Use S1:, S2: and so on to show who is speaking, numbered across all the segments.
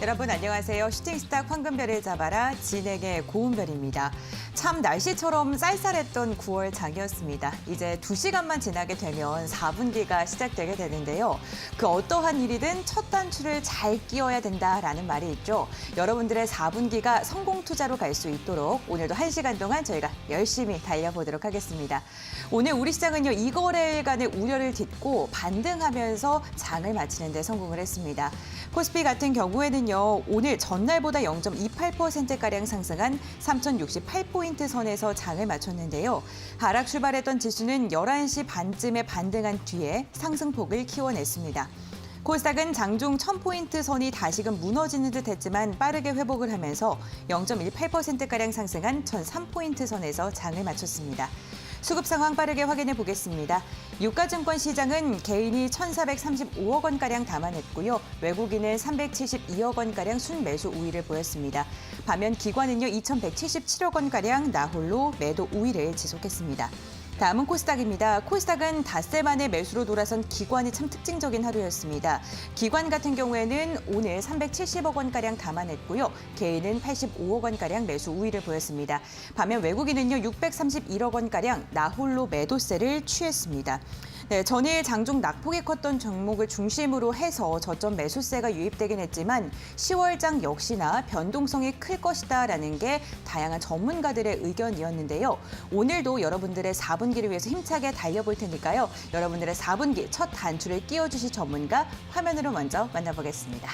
S1: 여러분 안녕하세요. 슈팅스타 황금별을 잡아라 진행의 고은별입니다. 참 날씨처럼 쌀쌀했던 9월 장이었습니다. 이제 2시간만 지나게 되면 4분기가 시작되게 되는데요. 그 어떠한 일이든 첫 단추를 잘 끼워야 된다라는 말이 있죠. 여러분들의 4분기가 성공 투자로 갈 수 있도록 오늘도 1시간 동안 저희가 열심히 달려보도록 하겠습니다. 오늘 우리 시장은요, 2거래일간의 우려를 딛고 반등하면서 장을 마치는 데 성공을 했습니다. 코스피 같은 경우에는요, 오늘 전날보다 0.28%가량 상승한 3,068포인트 선에서 장을 마쳤는데요. 하락 출발했던 지수는 11시 반쯤에 반등한 뒤에 상승폭을 키워냈습니다. 코스닥은 장중 1000포인트 선이 다시금 무너지는 듯 했지만 빠르게 회복을 하면서 0.18%가량 상승한 1003포인트 선에서 장을 마쳤습니다. 수급 상황 빠르게 확인해 보겠습니다. 유가증권 시장은 개인이 1,435억 원가량 담아냈고요. 외국인은 372억 원가량 순매수 우위를 보였습니다. 반면 기관은요, 2,177억 원가량 나홀로 매도 우위를 지속했습니다. 다음은 코스닥입니다. 코스닥은 닷새 만에 매수로 돌아선 기관이 참 특징적인 하루였습니다. 기관 같은 경우에는 오늘 370억 원가량 담아냈고요. 개인은 85억 원가량 매수 우위를 보였습니다. 반면 외국인은요, 631억 원가량 나홀로 매도세를 취했습니다. 네, 전일 장중 낙폭이 컸던 종목을 중심으로 해서 저점 매수세가 유입되긴 했지만 10월장 역시나 변동성이 클 것이다라는 게 다양한 전문가들의 의견이었는데요. 오늘도 여러분들의 4분기를 위해서 힘차게 달려볼 테니까요. 여러분들의 4분기 첫 단추를 끼워주실 전문가 화면으로 먼저 만나보겠습니다.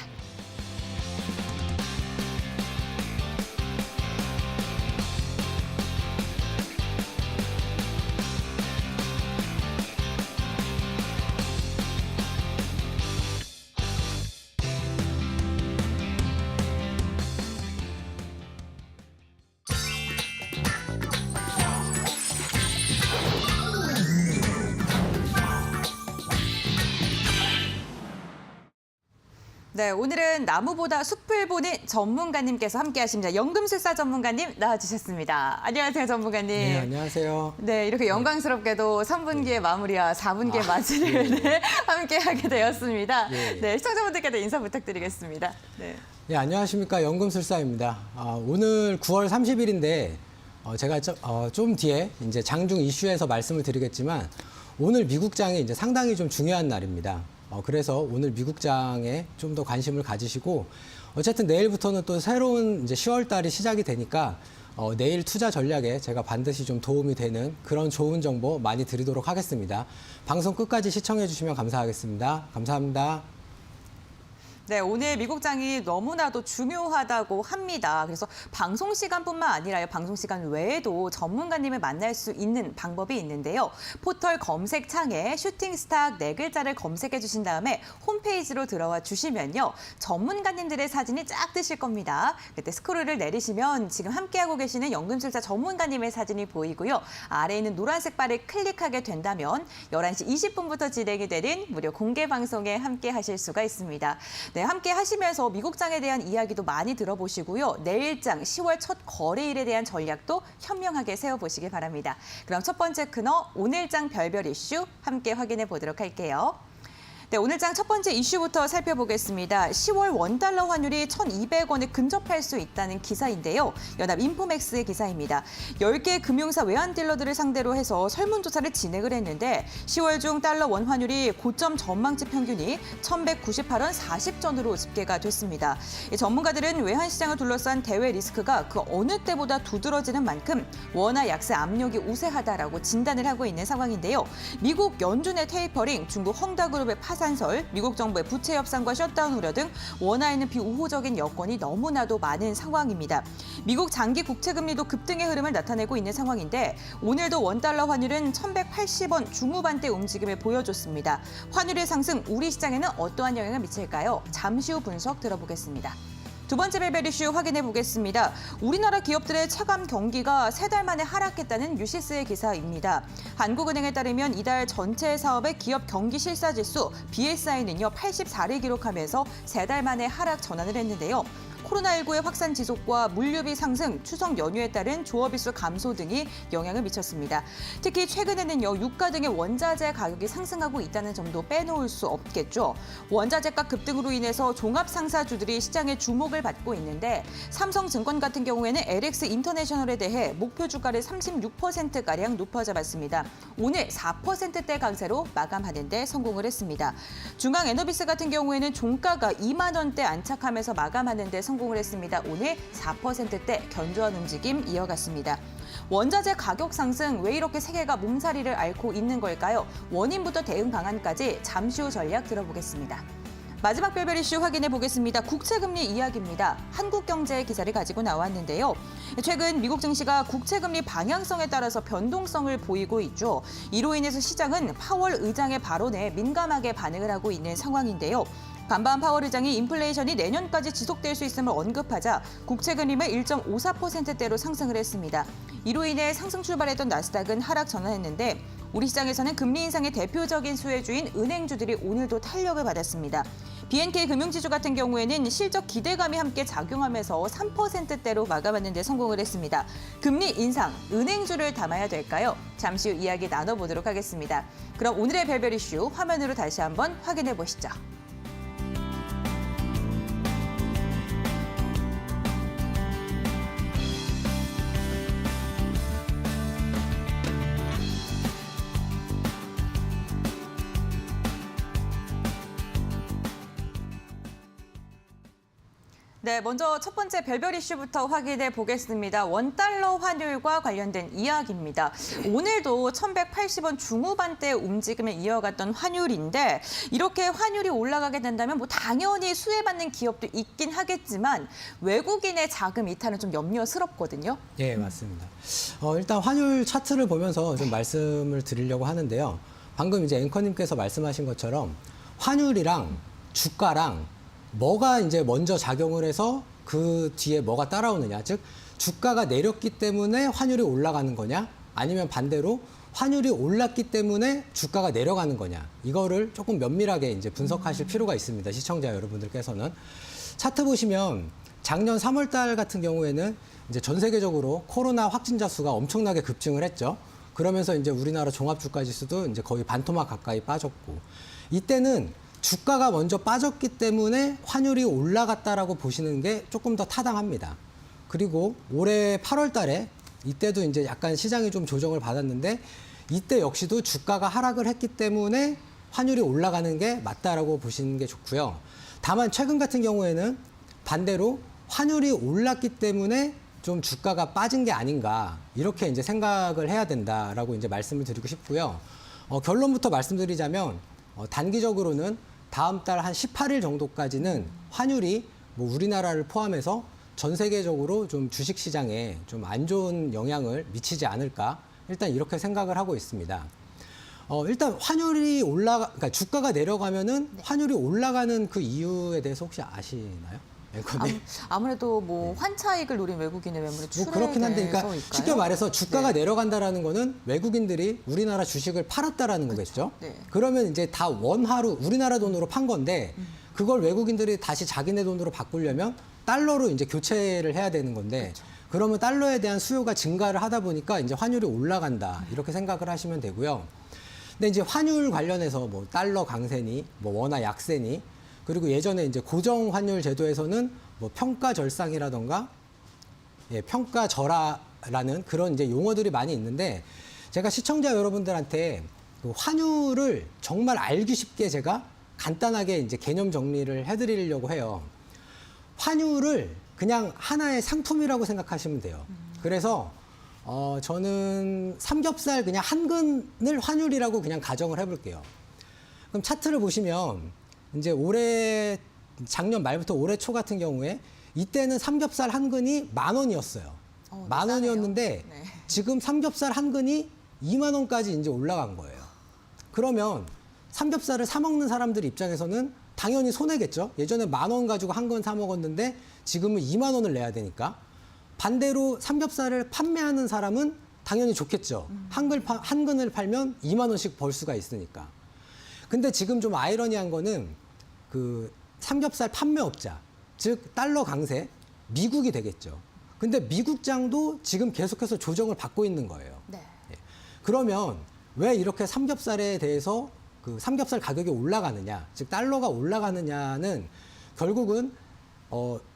S1: 네, 오늘은 나무보다 숲을 보는 전문가님께서 함께하십니다. 연금술사 전문가님 나와주셨습니다. 안녕하세요, 전문가님.
S2: 네, 안녕하세요.
S1: 네, 이렇게 영광스럽게도 3분기의 마무리와 4분기의 마무리를 네, 함께하게 되었습니다. 네, 시청자분들께도 인사 부탁드리겠습니다. 네.
S2: 네, 안녕하십니까. 연금술사입니다. 오늘 9월 30일인데 제가 좀 뒤에 이제 장중 이슈에서 말씀을 드리겠지만 오늘 미국장이 이제 상당히 좀 중요한 날입니다. 그래서 오늘 미국장에 좀 더 관심을 가지시고 어쨌든 내일부터는 또 새로운 이제 10월 달이 시작이 되니까 내일 투자 전략에 제가 반드시 좀 도움이 되는 그런 좋은 정보 많이 드리도록 하겠습니다. 방송 끝까지 시청해 주시면 감사하겠습니다. 감사합니다.
S1: 네, 오늘 미국장이 너무나도 중요하다고 합니다. 그래서 방송 시간뿐만 아니라요, 방송 시간 외에도 전문가님을 만날 수 있는 방법이 있는데요. 포털 검색창에 슈팅스타 4글자를 검색해 주신 다음에 홈페이지로 들어와 주시면요, 전문가님들의 사진이 쫙 뜨실 겁니다. 그때 스크롤을 내리시면 지금 함께하고 계시는 연금술사 전문가님의 사진이 보이고요. 아래에 있는 노란색 바를 클릭하게 된다면 11시 20분부터 진행이 되는 무료 공개 방송에 함께 하실 수가 있습니다. 네, 함께 하시면서 미국장에 대한 이야기도 많이 들어보시고요. 내일장 10월 첫 거래일에 대한 전략도 현명하게 세워보시기 바랍니다. 그럼 첫 번째 코너 오늘장 별별 이슈 함께 확인해 보도록 할게요. 네, 오늘장 첫 번째 이슈부터 살펴보겠습니다. 10월 원달러 환율이 1,200원에 근접할 수 있다는 기사인데요. 연합 인포맥스의 기사입니다. 10개 금융사 외환 딜러들을 상대로 해서 설문조사를 진행을 했는데 10월 중 달러 원 환율이 고점 전망치 평균이 1,198원 40전으로 집계가 됐습니다. 전문가들은 외환 시장을 둘러싼 대외 리스크가 그 어느 때보다 두드러지는 만큼 원화 약세 압력이 우세하다라고 진단을 하고 있는 상황인데요. 미국 연준의 테이퍼링, 중국 헝다그룹의 파산설, 미국 정부의 부채 협상과 셧다운 우려 등 원화에는 비우호적인 여건이 너무나도 많은 상황입니다. 미국 장기 국채금리도 급등의 흐름을 나타내고 있는 상황인데 오늘도 원달러 환율은 1,180원 중후반대 움직임을 보여줬습니다. 환율의 상승, 우리 시장에는 어떠한 영향을 미칠까요? 잠시 후 분석 들어보겠습니다. 두 번째 별별 이슈 확인해 보겠습니다. 우리나라 기업들의 차감 경기가 3달 만에 하락했다는 뉴시스의 기사입니다. 한국은행에 따르면 이달 전체 사업의 기업 경기 실사지수 BSI는요 84를 기록하면서 3달 만에 하락 전환을 했는데요. 코로나19의 확산 지속과 물류비 상승, 추석 연휴에 따른 조업일 수 감소 등이 영향을 미쳤습니다. 특히 최근에는요, 유가 등의 원자재 가격이 상승하고 있다는 점도 빼놓을 수 없겠죠. 원자재가 급등으로 인해서 종합 상사주들이 시장의 주목을 받고 있는데 삼성증권 같은 경우에는 LX 인터내셔널에 대해 목표 주가를 36%가량 높여 잡았습니다. 오늘 4%대 강세로 마감하는 데 성공을 했습니다. 중앙에너비스 같은 경우에는 종가가 2만 원대 안착하면서 마감하는 데 성공을 했습니다. 오늘 4%대 견조한 움직임 이어갔습니다. 원자재 가격 상승, 왜 이렇게 세계가 몸살이를 앓고 있는 걸까요? 원인부터 대응 방안까지 잠시 후 전략 들어보겠습니다. 마지막 별별 이슈 확인해 보겠습니다. 국채금리 이야기입니다. 한국경제 기사를 가지고 나왔는데요. 최근 미국 증시가 국채금리 방향성에 따라서 변동성을 보이고 있죠. 이로 인해서 시장은 파월 의장의 발언에 민감하게 반응을 하고 있는 상황인데요. 반반 파월 의장이 인플레이션이 내년까지 지속될 수 있음을 언급하자 국채금리는 1.54%대로 상승을 했습니다. 이로 인해 상승 출발했던 나스닥은 하락 전환했는데 우리 시장에서는 금리 인상의 대표적인 수혜주인 은행주들이 오늘도 탄력을 받았습니다. BNK 금융지주 같은 경우에는 실적 기대감이 함께 작용하면서 3%대로 마감하는 데 성공을 했습니다. 금리 인상, 은행주를 담아야 될까요? 잠시 후 이야기 나눠보도록 하겠습니다. 그럼 오늘의 별별 이슈 화면으로 다시 한번 확인해 보시죠. 네, 먼저 첫 번째 별별 이슈부터 확인해 보겠습니다. 원달러 환율과 관련된 이야기입니다. 오늘도 1,180원 중후반대 움직임을 이어갔던 환율인데 이렇게 환율이 올라가게 된다면 뭐 당연히 수혜받는 기업도 있긴 하겠지만 외국인의 자금 이탈은 좀 염려스럽거든요.
S2: 예, 맞습니다. 일단 환율 차트를 보면서 좀 말씀을 드리려고 하는데요. 방금 이제 앵커님께서 말씀하신 것처럼 환율이랑 주가랑 뭐가 이제 먼저 작용을 해서 그 뒤에 뭐가 따라오느냐. 즉, 주가가 내렸기 때문에 환율이 올라가는 거냐? 아니면 반대로 환율이 올랐기 때문에 주가가 내려가는 거냐? 이거를 조금 면밀하게 이제 분석하실 필요가 있습니다. 시청자 여러분들께서는. 차트 보시면 작년 3월 달 같은 경우에는 이제 전 세계적으로 코로나 확진자 수가 엄청나게 급증을 했죠. 그러면서 이제 우리나라 종합주가 지수도 이제 거의 반토막 가까이 빠졌고, 이때는 주가가 먼저 빠졌기 때문에 환율이 올라갔다라고 보시는 게 조금 더 타당합니다. 그리고 올해 8월 달에 이때도 이제 약간 시장이 좀 조정을 받았는데 이때 역시도 주가가 하락을 했기 때문에 환율이 올라가는 게 맞다라고 보시는 게 좋고요. 다만 최근 같은 경우에는 반대로 환율이 올랐기 때문에 좀 주가가 빠진 게 아닌가 이렇게 이제 생각을 해야 된다라고 이제 말씀을 드리고 싶고요. 결론부터 말씀드리자면 단기적으로는 다음 달 한 18일 정도까지는 환율이 뭐 우리나라를 포함해서 전 세계적으로 좀 주식 시장에 좀 안 좋은 영향을 미치지 않을까 일단 이렇게 생각을 하고 있습니다. 일단 환율이 그러니까 주가가 내려가면은 환율이 올라가는 그 이유에 대해서 혹시 아시나요?
S1: 아무래도 뭐 환차익을 노린 외국인의 매물의 추락에
S2: 뭐 그렇긴 한데, 그러니까 쉽게 말해서 주가가
S1: 네.
S2: 내려간다라는 거는 외국인들이 우리나라 주식을 팔았다라는 거겠죠.
S1: 네.
S2: 그러면 이제 다 원화로 우리나라 돈으로 판 건데 그걸 외국인들이 다시 자기네 돈으로 바꾸려면 달러로 이제 교체를 해야 되는 건데
S1: 그렇죠.
S2: 그러면 달러에 대한 수요가 증가를 하다 보니까 이제 환율이 올라간다 이렇게 생각을 하시면 되고요. 근데 이제 환율 관련해서 뭐 달러 강세니 뭐 원화 약세니 그리고 예전에 이제 고정 환율 제도에서는 뭐 평가절상이라던가 평가절하라는 그런 이제 용어들이 많이 있는데 제가 시청자 여러분들한테 그 환율을 정말 알기 쉽게 제가 간단하게 이제 개념 정리를 해드리려고 해요. 환율을 그냥 하나의 상품이라고 생각하시면 돼요. 그래서 저는 삼겹살 그냥 한 근을 환율이라고 그냥 가정을 해볼게요. 그럼 차트를 보시면 이제 작년 말부터 올해 초 같은 경우에 이때는 삼겹살 한 근이 10,000원이었어요. 10,000원이었는데
S1: 네.
S2: 지금 삼겹살 한 근이 2만 원까지 이제 올라간 거예요. 그러면 삼겹살을 사 먹는 사람들 입장에서는 당연히 손해겠죠. 예전에 10,000원 가지고 한 근 사 먹었는데 지금은 2만 원을 내야 되니까. 반대로 삼겹살을 판매하는 사람은 당연히 좋겠죠. 한 근을 팔면 2만 원씩 벌 수가 있으니까. 근데 지금 좀 아이러니한 거는 그 삼겹살 판매업자, 즉 달러 강세, 미국이 되겠죠. 근데 미국장도 지금 계속해서 조정을 받고 있는 거예요.
S1: 네.
S2: 그러면 왜 이렇게 삼겹살에 대해서 그 삼겹살 가격이 올라가느냐, 즉 달러가 올라가느냐는 결국은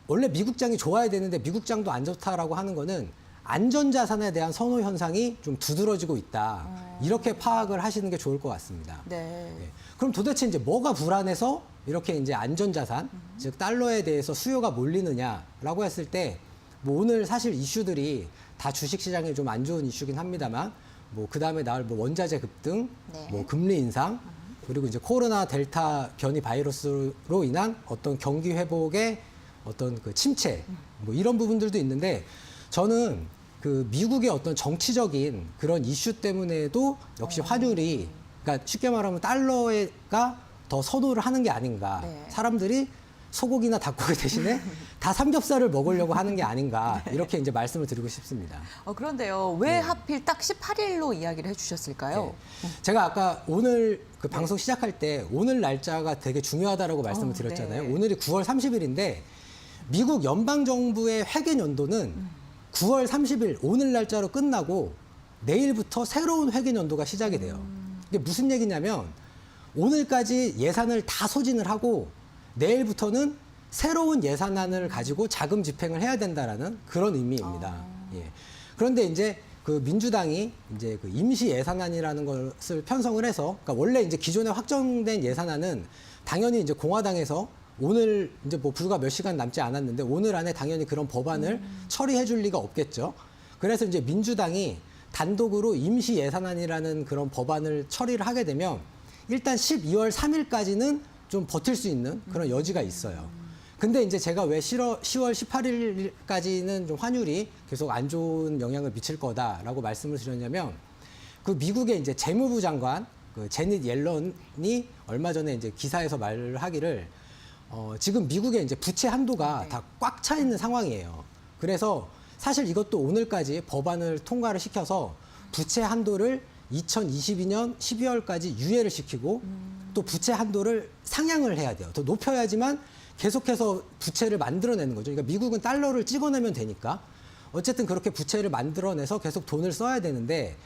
S2: 원래 미국장이 좋아야 되는데 미국장도 안 좋다라고 하는 거는 안전자산에 대한 선호 현상이 좀 두드러지고 있다. 이렇게 파악을 하시는 게 좋을 것 같습니다.
S1: 네.
S2: 예. 그럼 도대체 이제 뭐가 불안해서 이렇게 이제 안전자산, 즉 달러에 대해서 수요가 몰리느냐라고 했을 때, 뭐 오늘 사실 이슈들이 다 주식시장에 좀 안 좋은 이슈긴 합니다만, 뭐 그 다음에 나올 뭐 원자재 급등,
S1: 네.
S2: 뭐 금리 인상, 그리고 이제 코로나 델타 변이 바이러스로 인한 어떤 경기 회복의 어떤 그 침체, 뭐 이런 부분들도 있는데, 저는 그 미국의 어떤 정치적인 그런 이슈 때문에도 역시 환율이, 그러니까 쉽게 말하면 달러가 더 선호를 하는 게 아닌가.
S1: 네.
S2: 사람들이 소고기나 닭고기 대신에 다 삼겹살을 먹으려고 하는 게 아닌가. 이렇게 이제 말씀을 드리고 싶습니다.
S1: 그런데요. 왜 하필 딱 18일로 이야기를 해주셨을까요?
S2: 네. 제가 아까 오늘 그 방송 시작할 때 오늘 날짜가 되게 중요하다라고 말씀을 드렸잖아요.
S1: 네.
S2: 오늘이 9월 30일인데 미국 연방정부의 회계 연도는 9월 30일 오늘 날짜로 끝나고 내일부터 새로운 회계 연도가 시작이 돼요. 이게 무슨 얘기냐면 오늘까지 예산을 다 소진을 하고 내일부터는 새로운 예산안을 가지고 자금 집행을 해야 된다라는 그런 의미입니다. 예. 그런데 이제 그 민주당이 이제 그 임시 예산안이라는 것을 편성을 해서, 그러니까 원래 이제 기존에 확정된 예산안은 당연히 이제 공화당에서 오늘 이제 뭐 불과 몇 시간 남지 않았는데 오늘 안에 당연히 그런 법안을 처리해 줄 리가 없겠죠. 그래서 이제 민주당이 단독으로 임시 예산안이라는 그런 법안을 처리를 하게 되면 일단 12월 3일까지는 좀 버틸 수 있는 그런 여지가 있어요. 근데 이제 제가 왜 10월 18일까지는 좀 환율이 계속 안 좋은 영향을 미칠 거다라고 말씀을 드렸냐면, 그 미국의 이제 재무부 장관 그 제닛 옐런이 얼마 전에 이제 기사에서 말을 하기를 지금 미국의 이제 부채 한도가 다 꽉 차 있는 상황이에요. 그래서 사실 이것도 오늘까지 법안을 통과를 시켜서 부채 한도를 2022년 12월까지 유예를 시키고 또 부채 한도를 상향을 해야 돼요. 더 높여야지만 계속해서 부채를 만들어내는 거죠. 그러니까 미국은 달러를 찍어내면 되니까 어쨌든 그렇게 부채를 만들어내서 계속 돈을 써야 되는데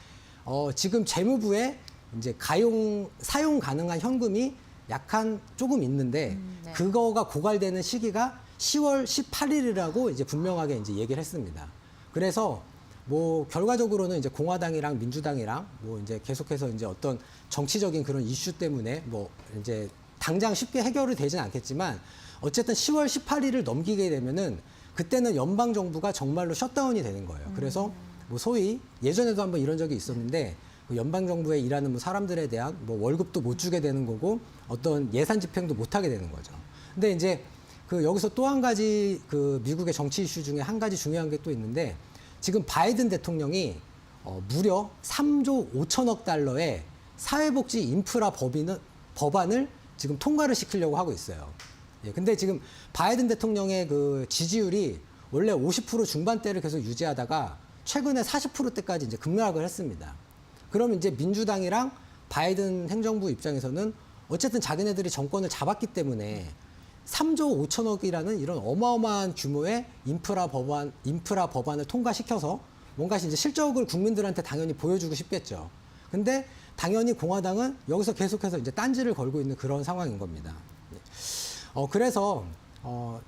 S2: 지금 재무부에 이제 사용 가능한 현금이 약간 조금 있는데
S1: 네.
S2: 그거가 고갈되는 시기가 10월 18일이라고 이제 분명하게 이제 얘기를 했습니다. 그래서 뭐 결과적으로는 이제 공화당이랑 민주당이랑 뭐 이제 계속해서 이제 어떤 정치적인 그런 이슈 때문에 뭐 이제 당장 쉽게 해결이 되진 않겠지만 어쨌든 10월 18일을 넘기게 되면은 그때는 연방 정부가 정말로 셧다운이 되는 거예요. 그래서 뭐 소위 예전에도 한번 이런 적이 있었는데 그 연방 정부에 일하는 뭐 사람들에 대한 뭐 월급도 못 주게 되는 거고 어떤 예산 집행도 못 하게 되는 거죠. 근데 이제 그 여기서 또 한 가지 그 미국의 정치 이슈 중에 한 가지 중요한 게 또 있는데, 지금 바이든 대통령이 무려 3조 5천억 달러의 사회복지 인프라 법안을 지금 통과를 시키려고 하고 있어요. 예, 근데 지금 바이든 대통령의 그 지지율이 원래 50% 중반대를 계속 유지하다가 최근에 40%대까지 이제 급락을 했습니다. 그러면 이제 민주당이랑 바이든 행정부 입장에서는 어쨌든 자기네들이 정권을 잡았기 때문에 3조 5천억이라는 이런 어마어마한 규모의 인프라 법안을 통과시켜서 뭔가 이제 실적을 국민들한테 당연히 보여주고 싶겠죠. 근데 당연히 공화당은 여기서 계속해서 이제 딴지를 걸고 있는 그런 상황인 겁니다. 그래서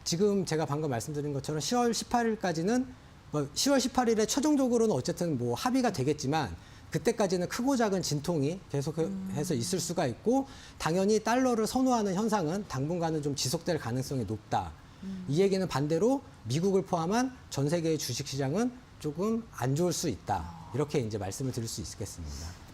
S2: 지금 제가 방금 말씀드린 것처럼 10월 18일까지는 10월 18일에 최종적으로는 어쨌든 뭐 합의가 되겠지만 그때까지는 크고 작은 진통이 계속해서 있을 수가 있고 당연히 달러를 선호하는 현상은 당분간은 좀 지속될 가능성이 높다. 이 얘기는 반대로 미국을 포함한 전 세계의 주식시장은 조금 안 좋을 수 있다. 이렇게 이제 말씀을 드릴 수 있겠습니다.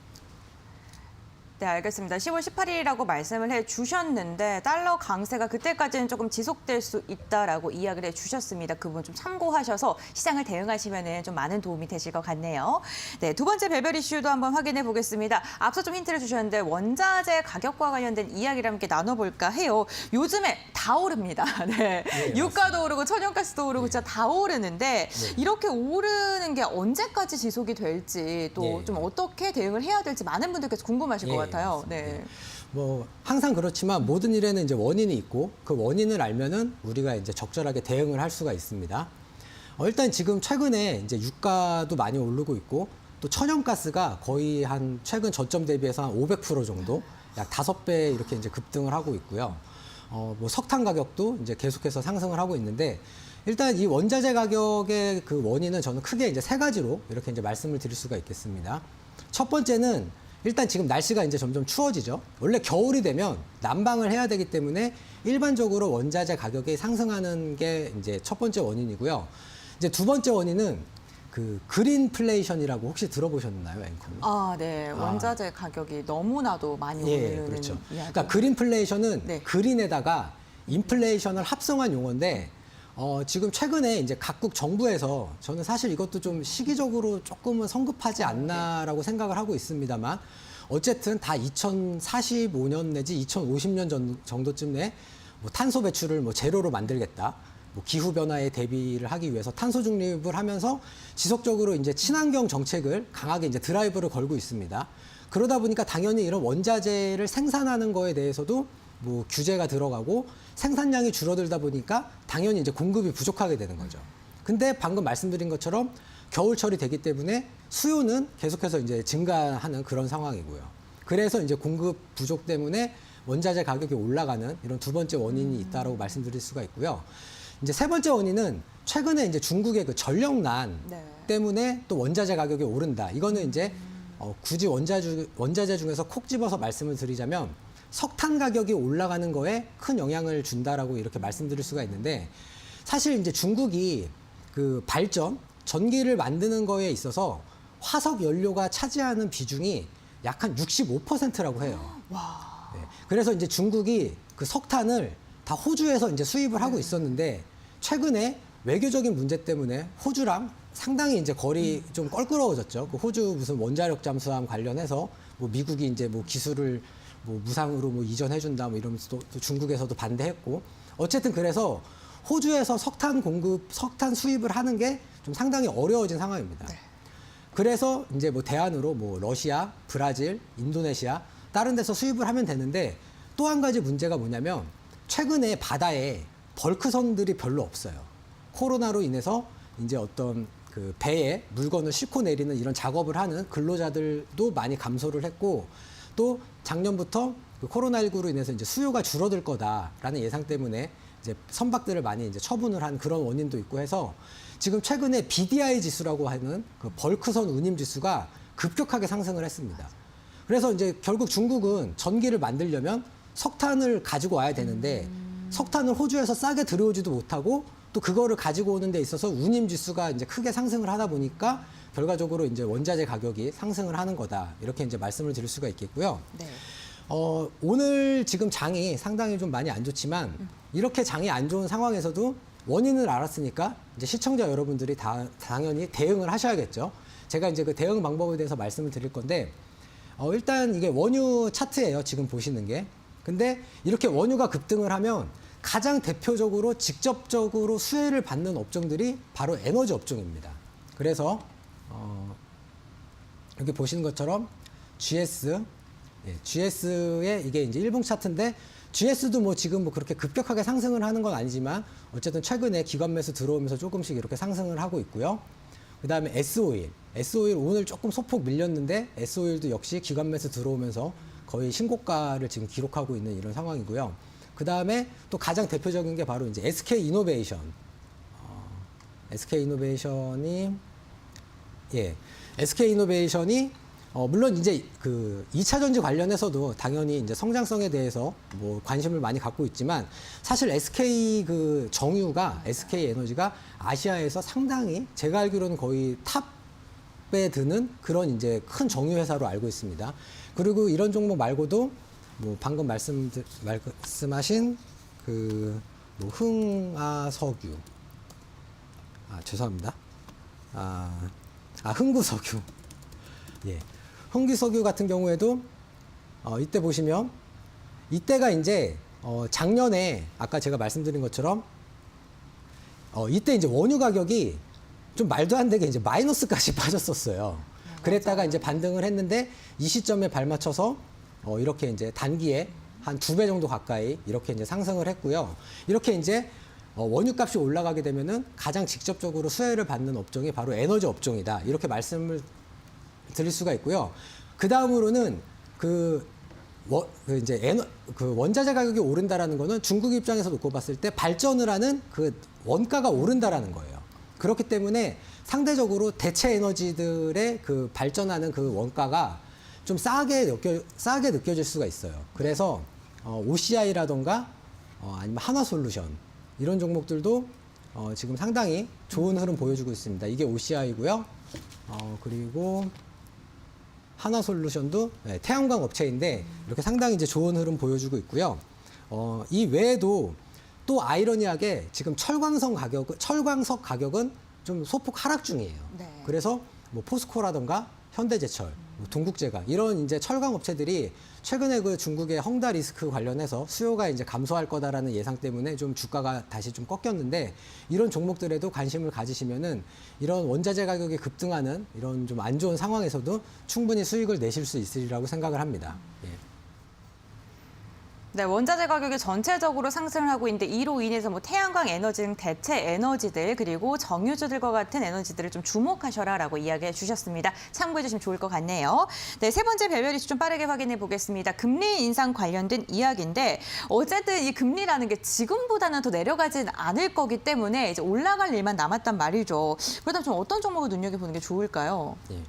S1: 네, 알겠습니다. 10월 18일이라고 말씀을 해주셨는데 달러 강세가 그때까지는 조금 지속될 수 있다라고 이야기를 해주셨습니다. 그 부분 좀 참고하셔서 시장을 대응하시면 좀 많은 도움이 되실 것 같네요. 네, 두 번째 별별 이슈도 한번 확인해 보겠습니다. 앞서 좀 힌트를 주셨는데 원자재 가격과 관련된 이야기를 함께 나눠볼까 해요. 요즘에 다 오릅니다. 네,
S2: 네,
S1: 유가도 오르고 천연가스도 오르고 진짜 다 오르는데 이렇게 오르는 게 언제까지 지속이 될지 또 좀 어떻게 대응을 해야 될지 많은 분들께서 궁금하실 것 같아요.
S2: 맞습니다.
S1: 네.
S2: 뭐 항상 그렇지만 모든 일에는 이제 원인이 있고 그 원인을 알면은 우리가 이제 적절하게 대응을 할 수가 있습니다. 일단 지금 최근에 이제 유가도 많이 오르고 있고 또 천연가스가 거의 한 최근 저점 대비해서 한 500% 정도 약 5배 이렇게 이제 급등을 하고 있고요. 뭐 석탄 가격도 이제 계속해서 상승을 하고 있는데 일단 이 원자재 가격의 그 원인은 저는 크게 이제 세 가지로 이렇게 이제 말씀을 드릴 수가 있겠습니다. 첫 번째는 일단 지금 날씨가 이제 점점 추워지죠. 원래 겨울이 되면 난방을 해야 되기 때문에 일반적으로 원자재 가격이 상승하는 게 이제 첫 번째 원인이고요. 이제 두 번째 원인은 그 그린플레이션이라고 혹시 들어보셨나요, 앵커님?
S1: 네. 원자재 가격이 너무나도 많이
S2: 예,
S1: 오르는
S2: 그렇죠.
S1: 이야기.
S2: 그러니까 그린플레이션은
S1: 네.
S2: 그린에다가 인플레이션을 합성한 용어인데 지금 최근에 이제 각국 정부에서 저는 사실 이것도 좀 시기적으로 조금은 성급하지 않나라고 생각을 하고 있습니다만 어쨌든 다 2045년 내지 2050년 정도쯤에 뭐 탄소 배출을 뭐 제로로 만들겠다. 뭐 기후 변화에 대비를 하기 위해서 탄소 중립을 하면서 지속적으로 이제 친환경 정책을 강하게 이제 드라이브를 걸고 있습니다. 그러다 보니까 당연히 이런 원자재를 생산하는 거에 대해서도 뭐 규제가 들어가고 생산량이 줄어들다 보니까 당연히 이제 공급이 부족하게 되는 거죠. 근데 방금 말씀드린 것처럼 겨울철이 되기 때문에 수요는 계속해서 이제 증가하는 그런 상황이고요. 그래서 이제 공급 부족 때문에 원자재 가격이 올라가는 이런 두 번째 원인이 있다라고 말씀드릴 수가 있고요. 이제 세 번째 원인은 최근에 이제 중국의 그 전력난
S1: 네.
S2: 때문에 또 원자재 가격이 오른다. 이거는 이제 굳이 원자재 중에서 콕 집어서 말씀을 드리자면 석탄 가격이 올라가는 거에 큰 영향을 준다라고 이렇게 말씀드릴 수가 있는데 사실 이제 중국이 그 전기를 만드는 거에 있어서 화석 연료가 차지하는 비중이 약 한 65%라고 해요.
S1: 와.
S2: 네. 그래서 이제 중국이 그 석탄을 다 호주에서 이제 수입을 하고 있었는데 최근에 외교적인 문제 때문에 호주랑 상당히 이제 거리 좀 껄끄러워졌죠. 그 호주 무슨 원자력 잠수함 관련해서 뭐 미국이 이제 뭐 기술을 뭐 무상으로 뭐 이전해준다 뭐 이러면서 또 중국에서도 반대했고 어쨌든 그래서 호주에서 석탄 수입을 하는 게 좀 상당히 어려워진 상황입니다.
S1: 네.
S2: 그래서 이제 뭐 대안으로 뭐 러시아, 브라질, 인도네시아 다른 데서 수입을 하면 되는데 또 한 가지 문제가 뭐냐면 최근에 바다에 벌크선들이 별로 없어요. 코로나로 인해서 이제 어떤 그 배에 물건을 싣고 내리는 이런 작업을 하는 근로자들도 많이 감소를 했고 또 작년부터 그 코로나19로 인해서 이제 수요가 줄어들 거다라는 예상 때문에 이제 선박들을 많이 이제 처분을 한 그런 원인도 있고 해서 지금 최근에 BDI 지수라고 하는 그 벌크선 운임 지수가 급격하게 상승을 했습니다. 그래서 이제 결국 중국은 전기를 만들려면 석탄을 가지고 와야 되는데 석탄을 호주에서 싸게 들여오지도 못하고 또 그거를 가지고 오는 데 있어서 운임 지수가 이제 크게 상승을 하다 보니까 결과적으로 이제 원자재 가격이 상승을 하는 거다. 이렇게 이제 말씀을 드릴 수가 있겠고요.
S1: 네.
S2: 오늘 지금 장이 상당히 좀 많이 안 좋지만 이렇게 장이 안 좋은 상황에서도 원인을 알았으니까 이제 시청자 여러분들이 당연히 대응을 하셔야겠죠. 제가 이제 그 대응 방법에 대해서 말씀을 드릴 건데 일단 이게 원유 차트예요. 지금 보시는 게. 근데 이렇게 원유가 급등을 하면 가장 대표적으로 직접적으로 수혜를 받는 업종들이 바로 에너지 업종입니다. 그래서 여기 보시는 것처럼 GS의 이게 이제 일봉 차트인데 GS도 뭐 지금 뭐 그렇게 급격하게 상승을 하는 건 아니지만 어쨌든 최근에 기관 매수 들어오면서 조금씩 이렇게 상승을 하고 있고요. 그다음에 S오일 오늘 조금 소폭 밀렸는데 S오일도 역시 기관 매수 들어오면서 거의 신고가를 지금 기록하고 있는 이런 상황이고요. 그다음에 또 가장 대표적인 게 바로 이제 SK이노베이션. SK이노베이션이 물론 이제 그 2차 전지 관련해서도 당연히 이제 성장성에 대해서 뭐 관심을 많이 갖고 있지만 사실 SK 그 정유가 SK 에너지가 아시아에서 상당히 제가 알기로는 거의 탑에 드는 그런 이제 큰 정유 회사로 알고 있습니다. 그리고 이런 종목 말고도 뭐 방금 말씀하신 그 뭐 흥하석유 죄송합니다. 흥구석유. 예. 흥구석유 같은 경우에도 이때 보시면 이때가 이제 작년에 아까 제가 말씀드린 것처럼 이때 이제 원유 가격이 좀 말도 안 되게 이제 마이너스까지 빠졌었어요. 그랬다가 이제 반등을 했는데 이 시점에 발맞춰서 이렇게 이제 단기에 한 2배 정도 가까이 이렇게 이제 상승을 했고요. 이렇게 이제 원유값이 올라가게 되면은 가장 직접적으로 수혜를 받는 업종이 바로 에너지 업종이다. 이렇게 말씀을 드릴 수가 있고요. 그 다음으로는 이제 원자재 가격이 오른다라는 거는 중국 입장에서 놓고 봤을 때 발전을 하는 그 원가가 오른다라는 거예요. 그렇기 때문에 상대적으로 대체 에너지들의 그 발전하는 그 원가가 좀 싸게 느껴질 수가 있어요. 그래서 OCI라던가 아니면 하나솔루션 이런 종목들도 지금 상당히 좋은 흐름 보여주고 있습니다. 이게 OCI고요. 그리고 하나솔루션도 태양광 업체인데 이렇게 상당히 이제 좋은 흐름 보여주고 있고요. 이 외에도 또 아이러니하게 지금 철광석 가격은 좀 소폭 하락 중이에요.
S1: 네.
S2: 그래서 뭐 포스코라던가 현대제철, 뭐 동국제가 이런 이제 철강 업체들이 최근에 그 중국의 헝다 리스크 관련해서 수요가 이제 감소할 거다라는 예상 때문에 좀 주가가 다시 좀 꺾였는데 이런 종목들에도 관심을 가지시면은 이런 원자재 가격이 급등하는 이런 좀 안 좋은 상황에서도 충분히 수익을 내실 수 있으리라고 생각을 합니다. 예.
S1: 네, 원자재 가격이 전체적으로 상승을 하고 있는데 이로 인해서 뭐 태양광 에너지 등 대체 에너지들 그리고 정유주들과 같은 에너지들을 좀 주목하셔라라고 이야기해 주셨습니다. 참고해 주시면 좋을 것 같네요. 네, 세 번째 별별 이슈 좀 빠르게 확인해 보겠습니다. 금리 인상 관련된 이야기인데 어쨌든 이 금리라는 게 지금보다는 더 내려가진 않을 거기 때문에 이제 올라갈 일만 남았단 말이죠. 그렇다면 좀 어떤 종목을 눈여겨보는 게 좋을까요?
S2: 예.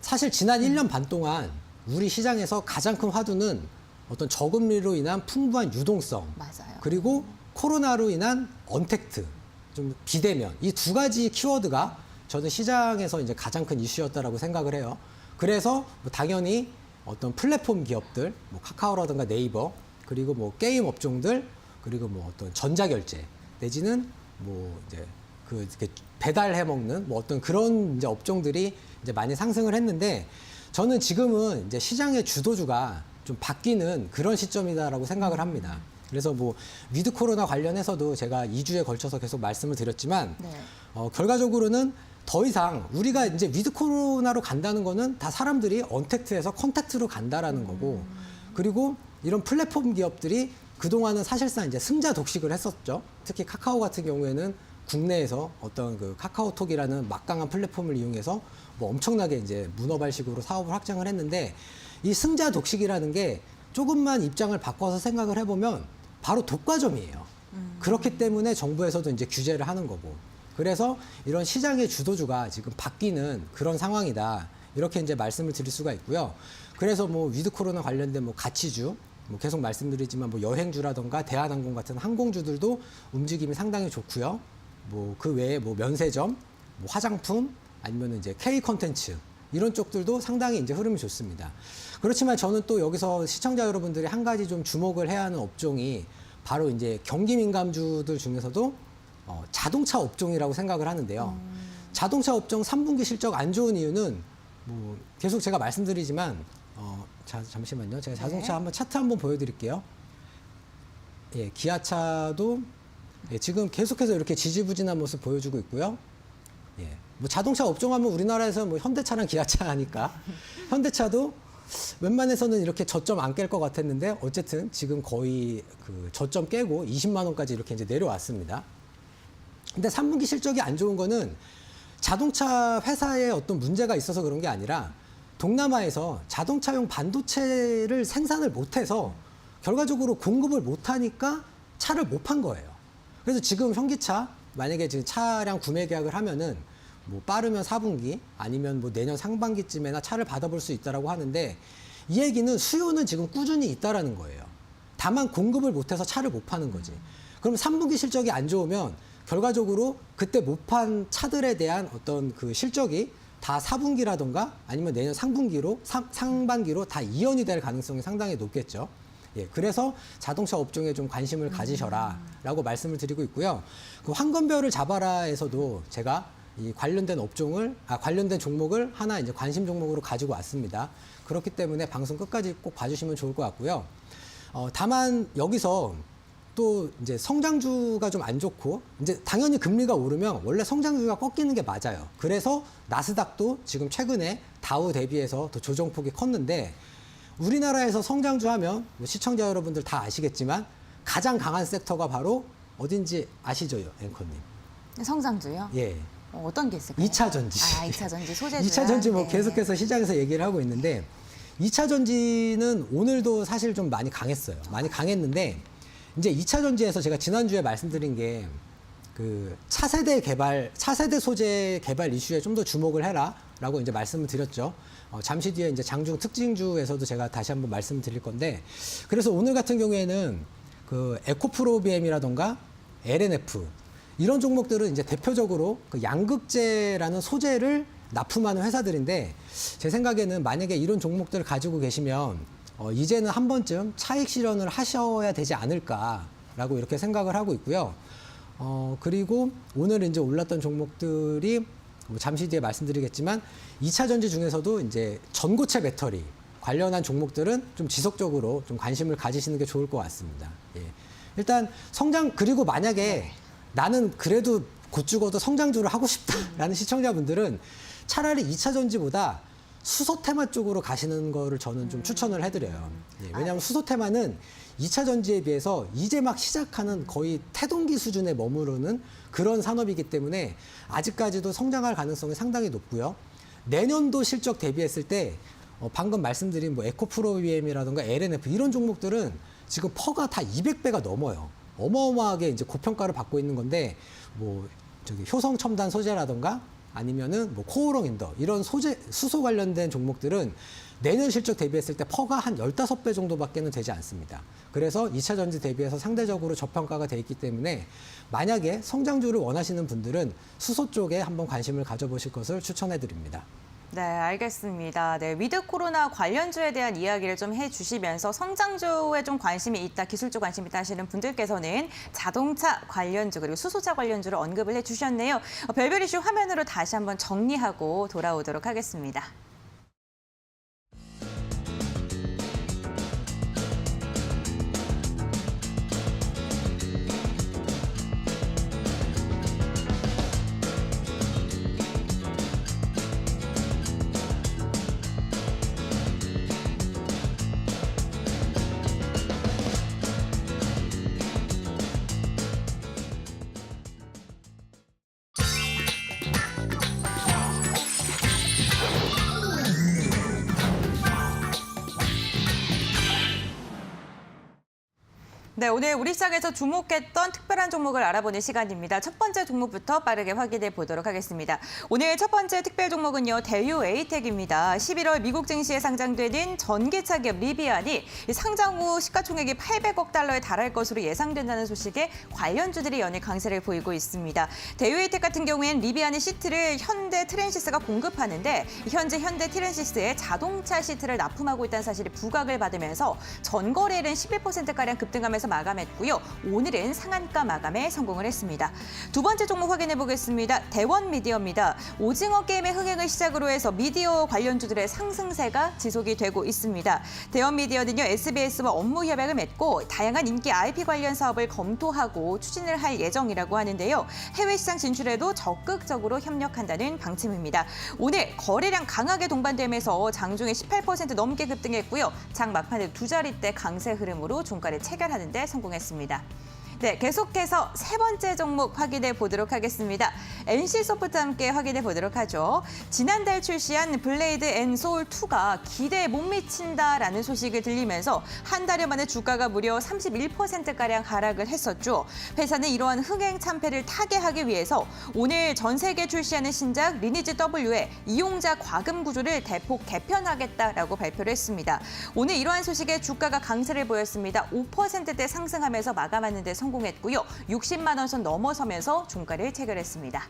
S2: 사실 지난 1년 반 동안 우리 시장에서 가장 큰 화두는 어떤 저금리로 인한 풍부한 유동성,
S1: 맞아요.
S2: 그리고 코로나로 인한 언택트, 좀 비대면 이 두 가지 키워드가 저는 시장에서 이제 가장 큰 이슈였다라고 생각을 해요. 그래서 뭐 당연히 어떤 플랫폼 기업들, 뭐 카카오라든가 네이버, 그리고 뭐 게임 업종들, 그리고 뭐 어떤 전자결제 내지는 뭐 이제 이렇게 배달해 먹는 뭐 어떤 그런 이제 업종들이 이제 많이 상승을 했는데 저는 지금은 이제 시장의 주도주가 좀 바뀌는 그런 시점이다라고 생각을 합니다. 그래서 뭐 위드 코로나 관련해서도 제가 2주에 걸쳐서 계속 말씀을 드렸지만
S1: 네.
S2: 결과적으로는 더 이상 우리가 이제 위드 코로나로 간다는 거는 다 사람들이 언택트에서 컨택트로 간다라는 거고 그리고 이런 플랫폼 기업들이 그동안은 사실상 이제 승자 독식을 했었죠. 특히 카카오 같은 경우에는 국내에서 어떤 그 카카오톡이라는 막강한 플랫폼을 이용해서 뭐 엄청나게 이제 문어발식으로 사업을 확장을 했는데 이 승자 독식이라는 게 조금만 입장을 바꿔서 생각을 해보면 바로 독과점이에요. 그렇기 때문에 정부에서도 이제 규제를 하는 거고. 그래서 이런 시장의 주도주가 지금 바뀌는 그런 상황이다. 이렇게 이제 말씀을 드릴 수가 있고요. 그래서 뭐 위드 코로나 관련된 뭐 가치주, 뭐 계속 말씀드리지만 뭐 여행주라던가 대한항공 같은 항공주들도 움직임이 상당히 좋고요. 뭐 그 외에 뭐 면세점, 뭐 화장품, 아니면 이제 K 컨텐츠 이런 쪽들도 상당히 이제 흐름이 좋습니다. 그렇지만 저는 또 여기서 시청자 여러분들이 한 가지 좀 주목을 해야 하는 업종이 바로 이제 경기 민감주들 중에서도 자동차 업종이라고 생각을 하는데요. 자동차 업종 3분기 실적 안 좋은 이유는 뭐 계속 제가 말씀드리지만 잠시만요. 제가 자동차
S1: 네.
S2: 한번 차트 한번 보여드릴게요. 예, 기아차도 지금 계속해서 이렇게 지지부진한 모습 보여주고 있고요. 예, 뭐 자동차 업종하면 우리나라에서 뭐 현대차랑 기아차 하니까 현대차도 웬만해서는 이렇게 저점 안 깰 것 같았는데 어쨌든 지금 거의 그 저점 깨고 20만 원까지 이렇게 이제 내려왔습니다. 근데 3분기 실적이 안 좋은 거는 자동차 회사에 어떤 문제가 있어서 그런 게 아니라 동남아에서 자동차용 반도체를 생산을 못해서 결과적으로 공급을 못하니까 차를 못 판 거예요. 그래서 지금 현기차 만약에 지금 차량 구매 계약을 하면은 뭐 빠르면 4분기 아니면 뭐 내년 상반기쯤에나 차를 받아볼 수 있다라고 하는데 이 얘기는 수요는 지금 꾸준히 있다라는 거예요. 다만 공급을 못해서 차를 못 파는 거지. 그럼 3분기 실적이 안 좋으면 결과적으로 그때 못 판 차들에 대한 어떤 그 실적이 다 4분기라던가 아니면 내년 상반기로 다 이연이 될 가능성이 상당히 높겠죠. 예, 그래서 자동차 업종에 좀 관심을 가지셔라라고 말씀을 드리고 있고요. 그 황금별을 잡아라에서도 제가 이 관련된 관련된 종목을 하나 이제 관심 종목으로 가지고 왔습니다. 그렇기 때문에 방송 끝까지 꼭 봐주시면 좋을 것 같고요. 다만 여기서 또 이제 성장주가 좀 안 좋고 이제 당연히 금리가 오르면 원래 성장주가 꺾이는 게 맞아요. 그래서 나스닥도 지금 최근에 다우 대비해서 더 조정폭이 컸는데 우리나라에서 성장주 하면 뭐 시청자 여러분들 다 아시겠지만 가장 강한 섹터가 바로 어딘지 아시죠, 앵커님?
S1: 성장주요?
S2: 예.
S1: 어떤 게 있을까요?
S2: 2차 전지.
S1: 2차 전지 소재주.
S2: 2차 전지 뭐
S1: 네.
S2: 계속해서 시장에서 얘기를 하고 있는데 2차 전지는 오늘도 사실 좀 많이 강했어요. 많이 강했는데 이제 2차 전지에서 제가 지난주에 말씀드린 게 그 차세대 개발, 차세대 소재 개발 이슈에 좀 더 주목을 해라라고 이제 말씀을 드렸죠. 잠시 뒤에 이제 장중 특징주에서도 제가 다시 한번 말씀을 드릴 건데 그래서 오늘 같은 경우에는 그 에코프로비엠이라던가 LNF 이런 종목들은 이제 대표적으로 그 양극재라는 소재를 납품하는 회사들인데 제 생각에는 만약에 이런 종목들을 가지고 계시면 이제는 한 번쯤 차익 실현을 하셔야 되지 않을까라고 이렇게 생각을 하고 있고요. 그리고 오늘 이제 올랐던 종목들이 뭐 잠시 뒤에 말씀드리겠지만 2차 전지 중에서도 이제 전고체 배터리 관련한 종목들은 좀 지속적으로 좀 관심을 가지시는 게 좋을 것 같습니다. 예. 일단 성장 그리고 만약에 나는 그래도 곧 죽어도 성장주를 하고 싶다라는 시청자분들은 차라리 2차 전지보다 수소 테마 쪽으로 가시는 거를 저는 좀 추천을 해드려요. 예, 왜냐하면 수소 테마는 2차 전지에 비해서 이제 막 시작하는 거의 태동기 수준에 머무르는 그런 산업이기 때문에 아직까지도 성장할 가능성이 상당히 높고요. 내년도 실적 대비했을 때 방금 말씀드린 뭐 에코프로비엠이라든가 LNF 이런 종목들은 지금 퍼가 다 200배가 넘어요. 어마어마하게 이제 고평가를 받고 있는 건데 뭐 저기 효성 첨단 소재라든가 아니면은 뭐 코오롱 인더 이런 소재 수소 관련된 종목들은 내년 실적 대비했을 때 퍼가 한 15배 정도밖에는 되지 않습니다. 그래서 2차 전지 대비해서 상대적으로 저평가가 돼 있기 때문에 만약에 성장주를 원하시는 분들은 수소 쪽에 한번 관심을 가져보실 것을 추천해 드립니다.
S1: 네, 알겠습니다. 네, 위드 코로나 관련주에 대한 이야기를 좀 해주시면서 성장주에 좀 관심이 있다, 기술주 관심이 있다 하시는 분들께서는 자동차 관련주 그리고 수소차 관련주를 언급을 해주셨네요. 별별 이슈 화면으로 다시 한번 정리하고 돌아오도록 하겠습니다. 네, 오늘 우리 시장에서 주목했던 특별한 종목을 알아보는 시간입니다. 첫 번째 종목부터 빠르게 확인해 보도록 하겠습니다. 오늘 첫 번째 특별 종목은요, 대유 에이텍입니다. 11월 미국 증시에 상장되는 전기차 기업 리비안이 상장 후 시가총액이 800억 달러에 달할 것으로 예상된다는 소식에 관련주들이 연일 강세를 보이고 있습니다. 대유 에이텍 같은 경우에는 리비안의 시트를 현대 트랜시스가 공급하는데 현재 현대 트랜시스에 자동차 시트를 납품하고 있다는 사실이 부각을 받으면서 전거래일은 11%가량 급등하면서 마감했고요. 오늘은 상한가 마감에 성공을 했습니다. 두 번째 종목 확인해 보겠습니다. 대원 미디어입니다. 오징어 게임의 흥행을 시작으로 해서 미디어 관련주들의 상승세가 지속이 되고 있습니다. 대원 미디어는요, SBS와 업무 협약을 맺고 다양한 인기 IP 관련 사업을 검토하고 추진을 할 예정이라고 하는데요. 해외 시장 진출에도 적극적으로 협력한다는 방침입니다. 오늘 거래량 강하게 동반되면서 장중에 18% 넘게 급등했고요. 장 막판에 두 자릿대 강세 흐름으로 종가를 체결하는 데 성공했습니다. 네, 계속해서 세 번째 종목 확인해 보도록 하겠습니다. NC소프트와 함께 확인해 보도록 하죠. 지난달 출시한 블레이드 앤 소울2가 기대에 못 미친다라는 소식을 들리면서 한 달여 만에 주가가 무려 31%가량 하락을 했었죠. 회사는 이러한 흥행 참패를 타개하기 위해서 오늘 전 세계 출시하는 신작 리니지 W의 이용자 과금 구조를 대폭 개편하겠다라고 발표를 했습니다. 오늘 이러한 소식에 주가가 강세를 보였습니다. 5%대 상승하면서 마감하는 데 성공했고요. 60만 원 선 넘어서면서 종가를 체결했습니다.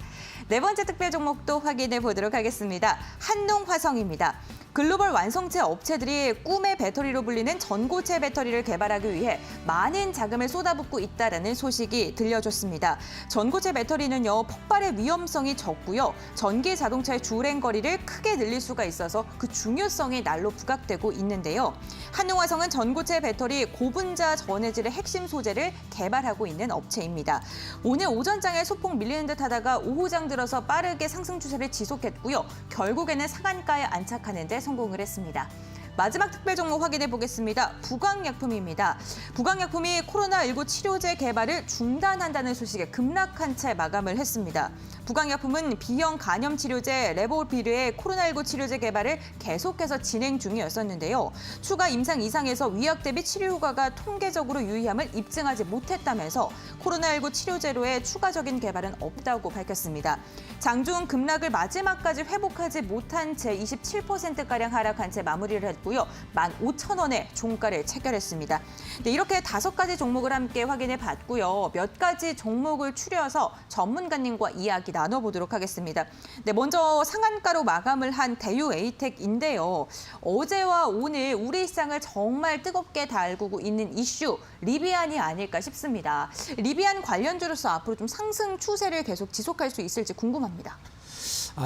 S1: 네 번째 특별 종목도 확인해 보도록 하겠습니다. 한농화성입니다. 글로벌 완성체 업체들이 꿈의 배터리로 불리는 전고체 배터리를 개발하기 위해 많은 자금을 쏟아붓고 있다는 소식이 들려줬습니다. 전고체 배터리는요, 폭발의 위험성이 적고요. 전기 자동차의 주행 거리를 크게 늘릴 수가 있어서 그 중요성이 날로 부각되고 있는데요. 한농화성은 전고체 배터리 고분자 전해질의 핵심 소재를 개발하고 있는 업체입니다. 오늘 오전장에 소폭 밀리는 듯 하다가 오후장 들어서 빠르게 상승 추세를 지속했고요. 결국에는 상한가에 안착하는 데 성공을 했습니다. 마지막 특별 종목 확인해 보겠습니다. 부광약품입니다. 부광약품이 코로나19 치료제 개발을 중단한다는 소식에 급락한 채 마감을 했습니다. 부광약품은 B형 간염 치료제 레보비르의 코로나19 치료제 개발을 계속해서 진행 중이었었는데요. 추가 임상 이상에서 위약 대비 치료 효과가 통계적으로 유의함을 입증하지 못했다면서 코로나19 치료제로의 추가적인 개발은 없다고 밝혔습니다. 장중 급락을 마지막까지 회복하지 못한 채 27%가량 하락한 채 마무리를 했고요. 15,000원에 종가를 체결했습니다. 네, 이렇게 5가지 종목을 함께 확인해 봤고요. 몇 가지 종목을 추려서 전문가님과 이야기 나눠보도록 하겠습니다. 네, 먼저 상한가로 마감을 한 대유 에이텍인데요. 어제와 오늘 우리 시장을 정말 뜨겁게 달구고 있는 이슈, 리비안이 아닐까 싶습니다. 리비안 관련주로서 앞으로 좀 상승 추세를 계속 지속할 수 있을지 궁금합니다.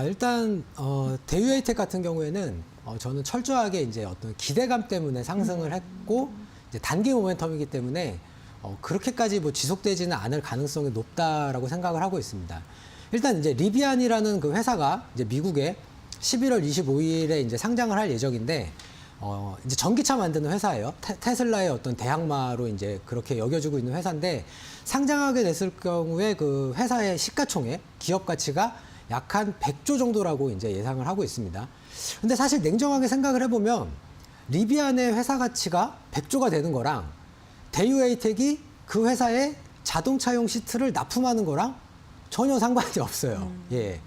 S2: 일단 대유 에이텍 같은 경우에는 저는 철저하게 이제 어떤 기대감 때문에 상승을 했고 이제 단기 모멘텀이기 때문에 그렇게까지 뭐 지속되지는 않을 가능성이 높다라고 생각을 하고 있습니다. 일단 이제 리비안이라는 그 회사가 이제 미국에 11월 25일에 이제 상장을 할 예정인데 이제 전기차 만드는 회사예요. 테슬라의 어떤 대항마로 이제 그렇게 여겨지고 있는 회사인데 상장하게 됐을 경우에 그 회사의 시가총액, 기업 가치가 약 한 100조 정도라고 이제 예상을 하고 있습니다. 근데 사실 냉정하게 생각을 해보면 리비안의 회사 가치가 100조가 되는 거랑 대유 에이텍이 그 회사의 자동차용 시트를 납품하는 거랑 전혀 상관이 없어요. 예.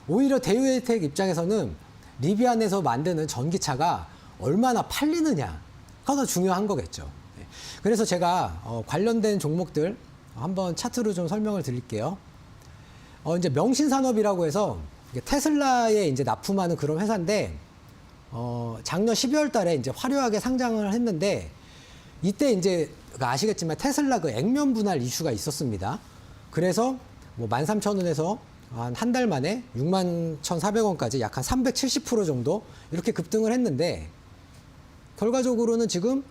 S2: 오히려 대유 에이텍 입장에서는 리비안에서 만드는 전기차가 얼마나 팔리느냐가 더 중요한 거겠죠. 예. 그래서 제가 관련된 종목들 한번 차트로 좀 설명을 드릴게요. 이제 명신산업이라고 해서 테슬라에 이제 납품하는 그런 회사인데 작년 12월 달에 이제 화려하게 상장을 했는데 이때 이제 아시겠지만 테슬라 그 액면 분할 이슈가 있었습니다. 그래서 뭐 13,000원에서 한 달 만에 61,400원까지 약 한 370% 정도 이렇게 급등을 했는데 결과적으로는 지금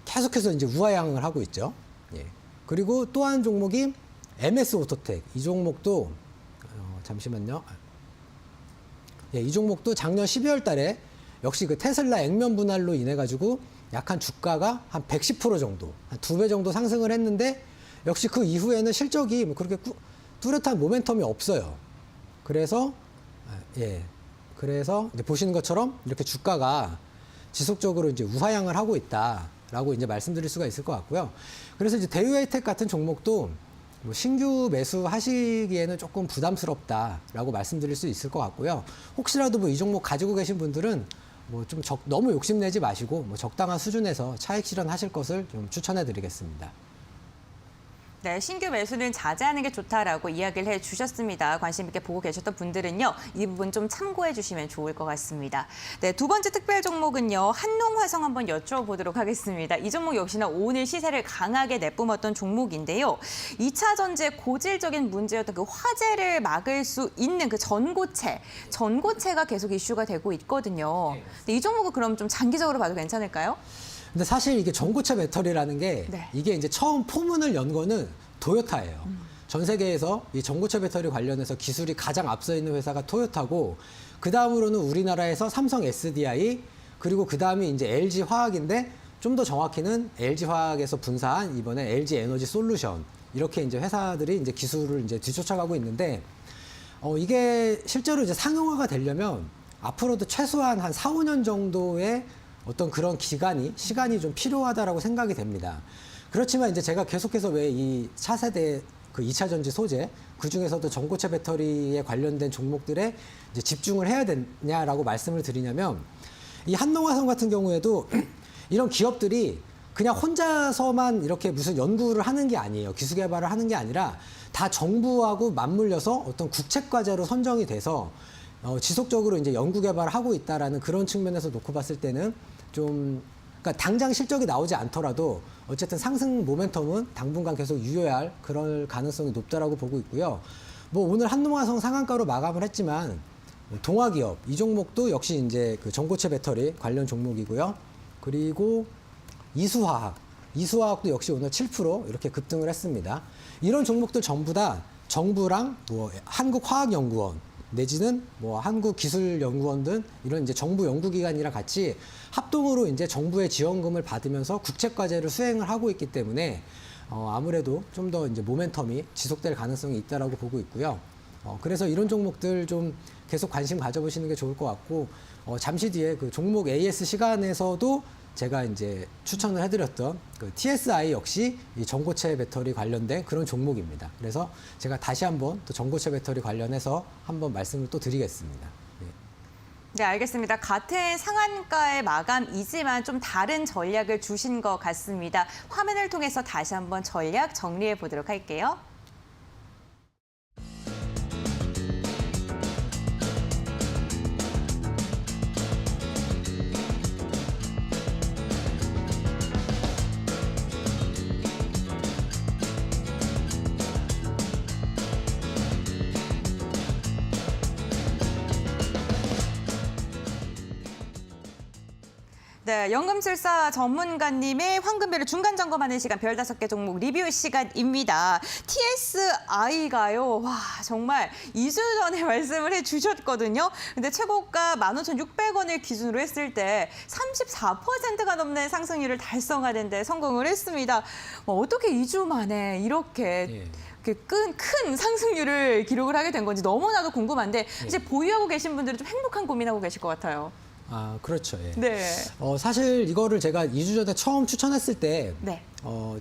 S2: 계속해서 이제 우하향을 하고 있죠. 예. 그리고 또 한 종목이 MS 오토텍. 이 종목도 잠시만요. 예, 이 종목도 작년 12월 달에 역시 그 테슬라 액면 분할로 인해 가지고 약한 주가가 한 110% 정도, 한 2배 정도 상승을 했는데 역시 그 이후에는 실적이 뭐 그렇게 뚜렷한 모멘텀이 없어요. 그래서 이제 보시는 것처럼 이렇게 주가가 지속적으로 이제 우하향을 하고 있다라고 이제 말씀드릴 수가 있을 것 같고요. 그래서 이제 대유 에이텍 같은 종목도 뭐 신규 매수하시기에는 조금 부담스럽다라고 말씀드릴 수 있을 것 같고요. 혹시라도 뭐 이 종목 가지고 계신 분들은 뭐 좀 너무 욕심내지 마시고 뭐 적당한 수준에서 차익 실현하실 것을 좀 추천해드리겠습니다.
S1: 네, 신규 매수는 자제하는 게 좋다라고 이야기를 해주셨습니다. 관심 있게 보고 계셨던 분들은요, 이 부분 좀 참고해 주시면 좋을 것 같습니다. 네, 두 번째 특별 종목은요, 한농화성 한번 여쭤보도록 하겠습니다. 이 종목 역시나 오늘 시세를 강하게 내뿜었던 종목인데요. 2차 전지의 고질적인 문제였던 그 화재를 막을 수 있는 그 전고체가 계속 이슈가 되고 있거든요. 근데 이 종목은 그럼 좀 장기적으로 봐도 괜찮을까요?
S2: 근데 사실 이게 전고체 배터리라는 게
S1: 네.
S2: 이게 이제 처음 포문을 연 거는 도요타예요. 전 세계에서 이 전고체 배터리 관련해서 기술이 가장 앞서 있는 회사가 토요타고 그 다음으로는 우리나라에서 삼성 SDI 그리고 그 다음이 이제 LG 화학인데 좀 더 정확히는 LG 화학에서 분사한 이번에 LG 에너지 솔루션 이렇게 이제 회사들이 이제 기술을 이제 뒤쫓아가고 있는데 이게 실제로 이제 상용화가 되려면 앞으로도 최소한 한 4, 5년 정도의 어떤 그런 시간이 좀 필요하다라고 생각이 됩니다. 그렇지만 이제 제가 계속해서 왜 이 차세대 그 2차 전지 소재, 그 중에서도 전고체 배터리에 관련된 종목들에 이제 집중을 해야 되냐라고 말씀을 드리냐면 이 한농화성 같은 경우에도 이런 기업들이 그냥 혼자서만 이렇게 무슨 연구를 하는 게 아니에요. 기술 개발을 하는 게 아니라 다 정부하고 맞물려서 어떤 국책 과제로 선정이 돼서 지속적으로 이제 연구 개발을 하고 있다라는 그런 측면에서 놓고 봤을 때는 그러니까 당장 실적이 나오지 않더라도 어쨌든 상승 모멘텀은 당분간 계속 유효할 그럴 가능성이 높다라고 보고 있고요. 뭐 오늘 한농화성 상한가로 마감을 했지만 동화기업 이 종목도 역시 이제 그 전고체 배터리 관련 종목이고요. 그리고 이수화학도 역시 오늘 7% 이렇게 급등을 했습니다. 이런 종목들 전부 다 정부랑 뭐 한국화학연구원 내지는 뭐 한국기술연구원 등 이런 이제 정부 연구기관이랑 같이 합동으로 이제 정부의 지원금을 받으면서 국책과제를 수행을 하고 있기 때문에 아무래도 좀 더 이제 모멘텀이 지속될 가능성이 있다라고 보고 있고요. 그래서 이런 종목들 좀 계속 관심 가져보시는 게 좋을 것 같고, 잠시 뒤에 그 종목 AS 시간에서도 제가 이제 추천을 해드렸던 그 TSI 역시 이 전고체 배터리 관련된 그런 종목입니다. 그래서 제가 다시 한번 또 전고체 배터리 관련해서 한번 말씀을 또 드리겠습니다. 네.
S1: 네, 알겠습니다. 같은 상한가의 마감이지만 좀 다른 전략을 주신 것 같습니다. 화면을 통해서 다시 한번 전략 정리해 보도록 할게요. 네, 연금술사 전문가님의 황금별을 중간 점검하는 시간 별 5개 종목 리뷰 시간입니다. TSI가요. 와, 정말 2주 전에 말씀을 해주셨거든요. 근데 최고가 15,600원을 기준으로 했을 때 34%가 넘는 상승률을 달성하는 데 성공을 했습니다. 어떻게 2주 만에 이렇게 큰 상승률을 기록을 하게 된 건지 너무나도 궁금한데 이제 보유하고 계신 분들은 좀 행복한 고민하고 계실 것 같아요.
S2: 아, 그렇죠. 예.
S1: 네.
S2: 사실 이거를 제가 2주 전에 처음 추천했을 때,
S1: 네.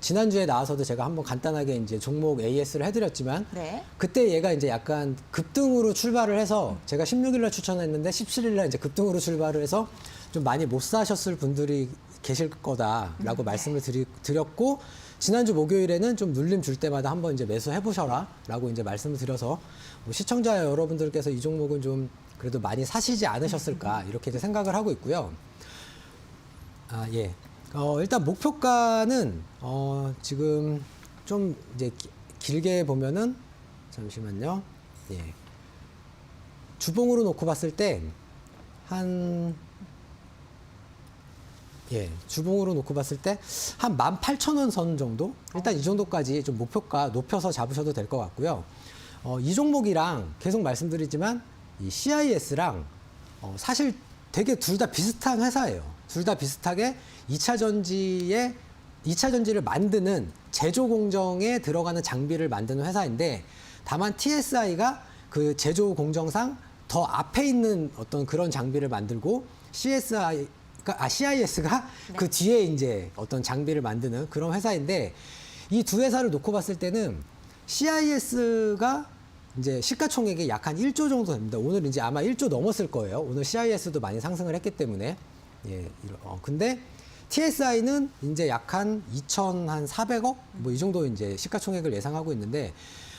S2: 지난주에 나와서도 제가 한번 간단하게 이제 종목 AS를 해드렸지만,
S1: 네.
S2: 그때 얘가 이제 약간 급등으로 출발을 해서 제가 16일날 추천했는데 17일날 이제 급등으로 출발을 해서 좀 많이 못 사셨을 분들이 계실 거다라고 말씀을 드렸고, 지난주 목요일에는 좀 눌림 줄 때마다 한번 이제 매수해 보셔라라고 이제 말씀을 드려서 뭐 시청자 여러분들께서 이 종목은 좀 그래도 많이 사시지 않으셨을까 이렇게 이제 생각을 하고 있고요. 아, 예. 일단 목표가는 지금 좀 이제 길게 보면은 잠시만요. 예. 주봉으로 놓고 봤을 때 주봉으로 놓고 봤을 때 한 18,000원 선 정도? 일단 이 정도까지 좀 목표가 높여서 잡으셔도 될 것 같고요. 이 종목이랑 계속 말씀드리지만 이 CIS랑 사실 되게 둘 다 비슷한 회사예요. 둘 다 비슷하게 2차 전지를 만드는 제조 공정에 들어가는 장비를 만드는 회사인데, 다만 TSI가 그 제조 공정상 더 앞에 있는 어떤 그런 장비를 만들고 CIS가 그 뒤에 이제 어떤 장비를 만드는 그런 회사인데, 이 두 회사를 놓고 봤을 때는 CIS가 이제 시가총액이 약 한 1조 정도 됩니다. 오늘 이제 아마 1조 넘었을 거예요. 오늘 CIS도 많이 상승을 했기 때문에. 근데 TSI는 이제 약 한 2,400억? 뭐 이 정도 이제 시가총액을 예상하고 있는데,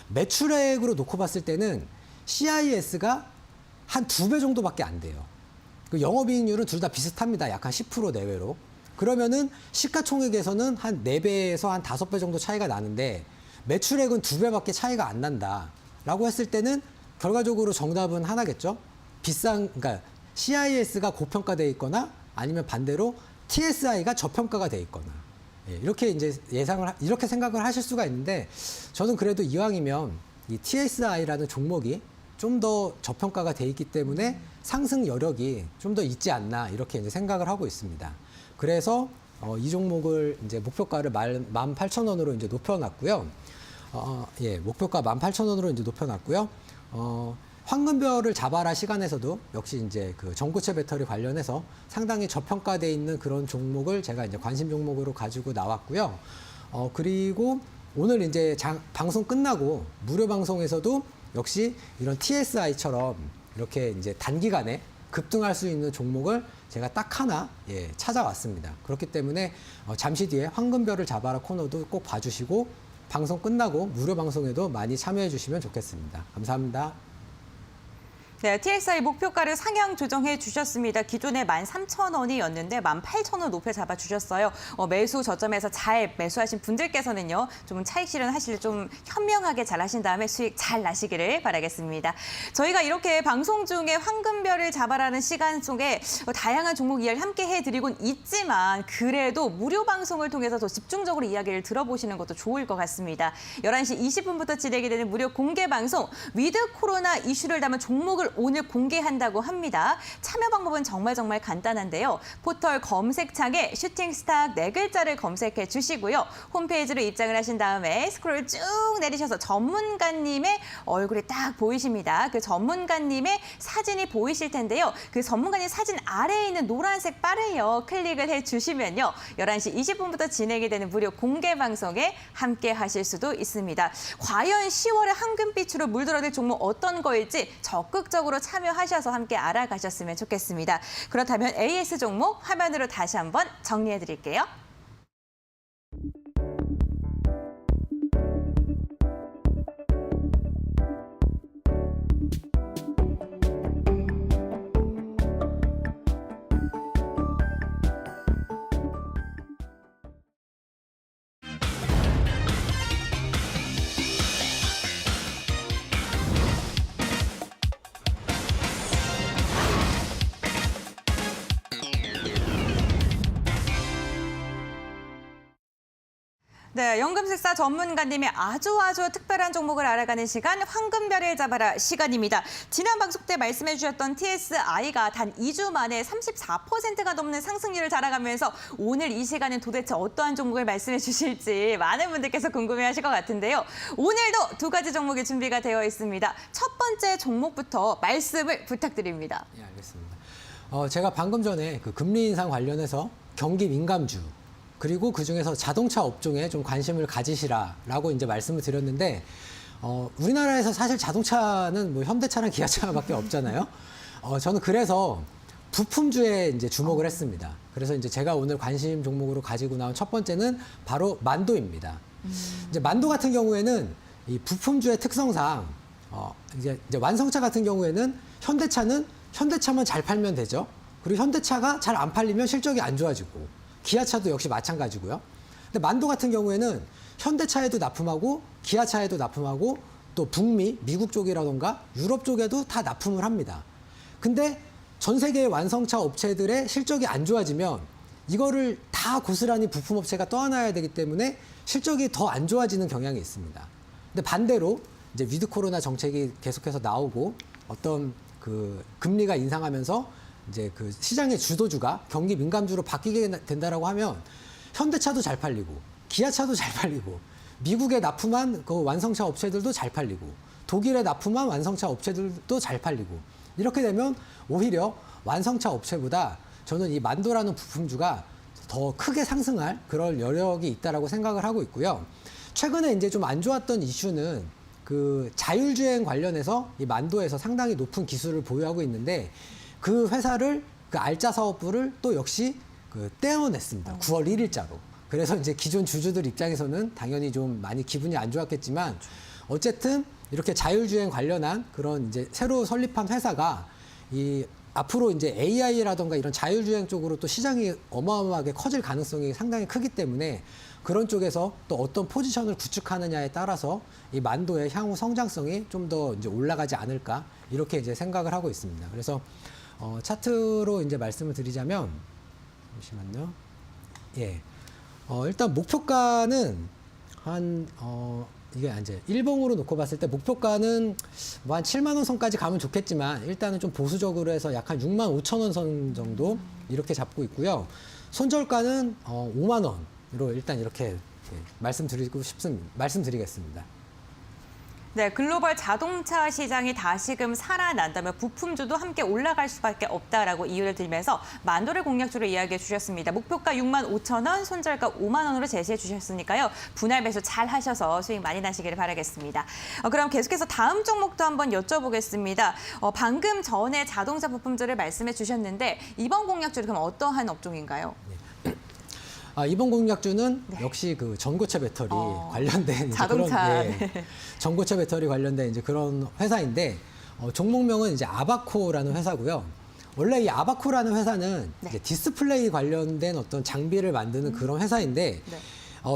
S2: 매출액으로 놓고 봤을 때는 CIS가 한 2배 정도밖에 안 돼요. 그 영업이익률은 둘 다 비슷합니다. 약 한 10% 내외로. 그러면은 시가총액에서는 한 4배에서 한 5배 정도 차이가 나는데, 매출액은 2배밖에 차이가 안 난다 라고 했을 때는 결과적으로 정답은 하나겠죠. 그러니까 CIS가 고평가되어 있거나 아니면 반대로 TSI가 저평가가 되어 있거나, 이렇게 이제 이렇게 생각을 하실 수가 있는데, 저는 그래도 이왕이면 이 TSI라는 종목이 좀 더 저평가가 돼 있기 때문에 상승 여력이 좀 더 있지 않나 이렇게 이제 생각을 하고 있습니다. 그래서 이 종목을 이제 목표가를 18,000원으로 이제 높여놨고요. 목표가 18,000원으로 이제 높여놨고요. 황금별을 잡아라 시간에서도 역시 이제 그 전고체 배터리 관련해서 상당히 저평가돼 있는 그런 종목을 제가 이제 관심 종목으로 가지고 나왔고요. 그리고 오늘 이제 방송 끝나고 무료 방송에서도 역시 이런 TSI처럼 이렇게 이제 단기간에 급등할 수 있는 종목을 제가 딱 하나 찾아왔습니다. 그렇기 때문에 잠시 뒤에 황금별을 잡아라 코너도 꼭 봐주시고, 방송 끝나고 무료 방송에도 많이 참여해 주시면 좋겠습니다. 감사합니다.
S1: 네, TXI 목표가를 상향 조정해 주셨습니다. 기존에 13,000원이었는데 18,000원 높여 잡아 주셨어요. 매수 저점에서 잘 매수하신 분들께서는요, 좀 차익 실현하실 좀 현명하게 잘 하신 다음에 수익 잘 나시기를 바라겠습니다. 저희가 이렇게 방송 중에 황금별을 잡아라는 시간 속에 다양한 종목 이야기를 함께 해드리곤 있지만 그래도 무료 방송을 통해서 더 집중적으로 이야기를 들어보시는 것도 좋을 것 같습니다. 11시 20분부터 진행이 되는 무료 공개 방송 위드 코로나 이슈를 담은 종목을 오늘 공개한다고 합니다. 참여 방법은 정말 간단한데요. 포털 검색창에 슈팅스탁 4글자를 검색해 주시고요. 홈페이지로 입장을 하신 다음에 스크롤 쭉 내리셔서 전문가님의 얼굴이 딱 보이십니다. 그 전문가님의 사진이 보이실 텐데요. 그 전문가님 사진 아래에 있는 노란색 바를요. 클릭을 해 주시면요. 11시 20분부터 진행이 되는 무료 공개 방송에 함께 하실 수도 있습니다. 과연 10월에 황금빛으로 물들어들 종목 어떤 거일지 적극적으로 참여하셔서 함께 알아가셨으면 좋겠습니다. 그렇다면 AS 종목 화면으로 다시 한번 정리해 드릴게요. 네, 연금술사 전문가님의 아주 특별한 종목을 알아가는 시간 황금별을 잡아라 시간입니다. 지난 방송 때 말씀해 주셨던 TSI가 단 2주 만에 34%가 넘는 상승률을 자랑하면서 오늘 이 시간은 도대체 어떠한 종목을 말씀해 주실지 많은 분들께서 궁금해하실 것 같은데요. 오늘도 두 가지 종목이 준비가 되어 있습니다. 첫 번째 종목부터 말씀을 부탁드립니다.
S2: 예, 알겠습니다. 제가 방금 전에 그 금리 인상 관련해서 경기 민감주 그리고 그중에서 자동차 업종에 좀 관심을 가지시라라고 이제 말씀을 드렸는데 우리나라에서 사실 자동차는 뭐 현대차랑 기아차밖에 없잖아요. 저는 그래서 부품주에 이제 주목을 했습니다. 그래서 이제 제가 오늘 관심 종목으로 가지고 나온 첫 번째는 바로 만도입니다. 이제 만도 같은 경우에는 이 부품주의 특성상 이제 완성차 같은 경우에는 현대차만 잘 팔면 되죠. 그리고 현대차가 잘 안 팔리면 실적이 안 좋아지고 기아차도 역시 마찬가지고요. 근데 만도 같은 경우에는 현대차에도 납품하고 기아차에도 납품하고 또 북미, 미국 쪽이라던가 유럽 쪽에도 다 납품을 합니다. 근데 전 세계의 완성차 업체들의 실적이 안 좋아지면 이거를 다 고스란히 부품업체가 떠안아야 되기 때문에 실적이 더 안 좋아지는 경향이 있습니다. 근데 반대로 이제 위드 코로나 정책이 계속해서 나오고 어떤 그 금리가 인상하면서 이제 그 시장의 주도주가 경기 민감주로 바뀌게 된다라고 하면 현대차도 잘 팔리고 기아차도 잘 팔리고 미국에 납품한 그 완성차 업체들도 잘 팔리고 독일에 납품한 완성차 업체들도 잘 팔리고 이렇게 되면 오히려 완성차 업체보다 저는 이 만도라는 부품주가 더 크게 상승할 그럴 여력이 있다라고 생각을 하고 있고요. 최근에 이제 좀 안 좋았던 이슈는 그 자율주행 관련해서 이 만도에서 상당히 높은 기술을 보유하고 있는데 그 회사를 그 알짜 사업부를 또 역시 그 떼어냈습니다. 9월 1일자로. 그래서 이제 기존 주주들 입장에서는 당연히 좀 많이 기분이 안 좋았겠지만 어쨌든 이렇게 자율주행 관련한 그런 이제 새로 설립한 회사가 이 앞으로 이제 AI라던가 이런 자율주행 쪽으로 또 시장이 어마어마하게 커질 가능성이 상당히 크기 때문에 그런 쪽에서 또 어떤 포지션을 구축하느냐에 따라서 이 만도의 향후 성장성이 좀 더 이제 올라가지 않을까 이렇게 이제 생각을 하고 있습니다. 그래서 차트로 이제 말씀을 드리자면, 잠시만요. 예. 일단 목표가는 이게 이제 일봉으로 놓고 봤을 때 목표가는 뭐 한 7만 원 선까지 가면 좋겠지만 일단은 좀 보수적으로 해서 약 한 6만 5천 원 선 정도 이렇게 잡고 있고요. 손절가는 5만 원으로 일단 이렇게 말씀드리겠습니다.
S1: 네, 글로벌 자동차 시장이 다시금 살아난다면 부품주도 함께 올라갈 수밖에 없다라고 이유를 들면서 만도를 공략주로 이야기해 주셨습니다. 목표가 6만 5천 원, 손절가 5만 원으로 제시해 주셨으니까요. 분할 매수 잘 하셔서 수익 많이 나시기를 바라겠습니다. 그럼 계속해서 다음 종목도 한번 여쭤보겠습니다. 방금 전에 자동차 부품주를 말씀해 주셨는데 이번 공략주는 그럼 어떠한 업종인가요?
S2: 이번 공략주는
S1: 네.
S2: 역시 그 전고체 배터리 관련된
S1: 자동차.
S2: 그런 전고체 배터리 관련된 이제 그런 회사인데 종목명은 이제 아바코라는 회사고요. 원래 이 아바코라는 회사는
S1: 네.
S2: 이제 디스플레이 관련된 어떤 장비를 만드는 그런 회사인데
S1: 네.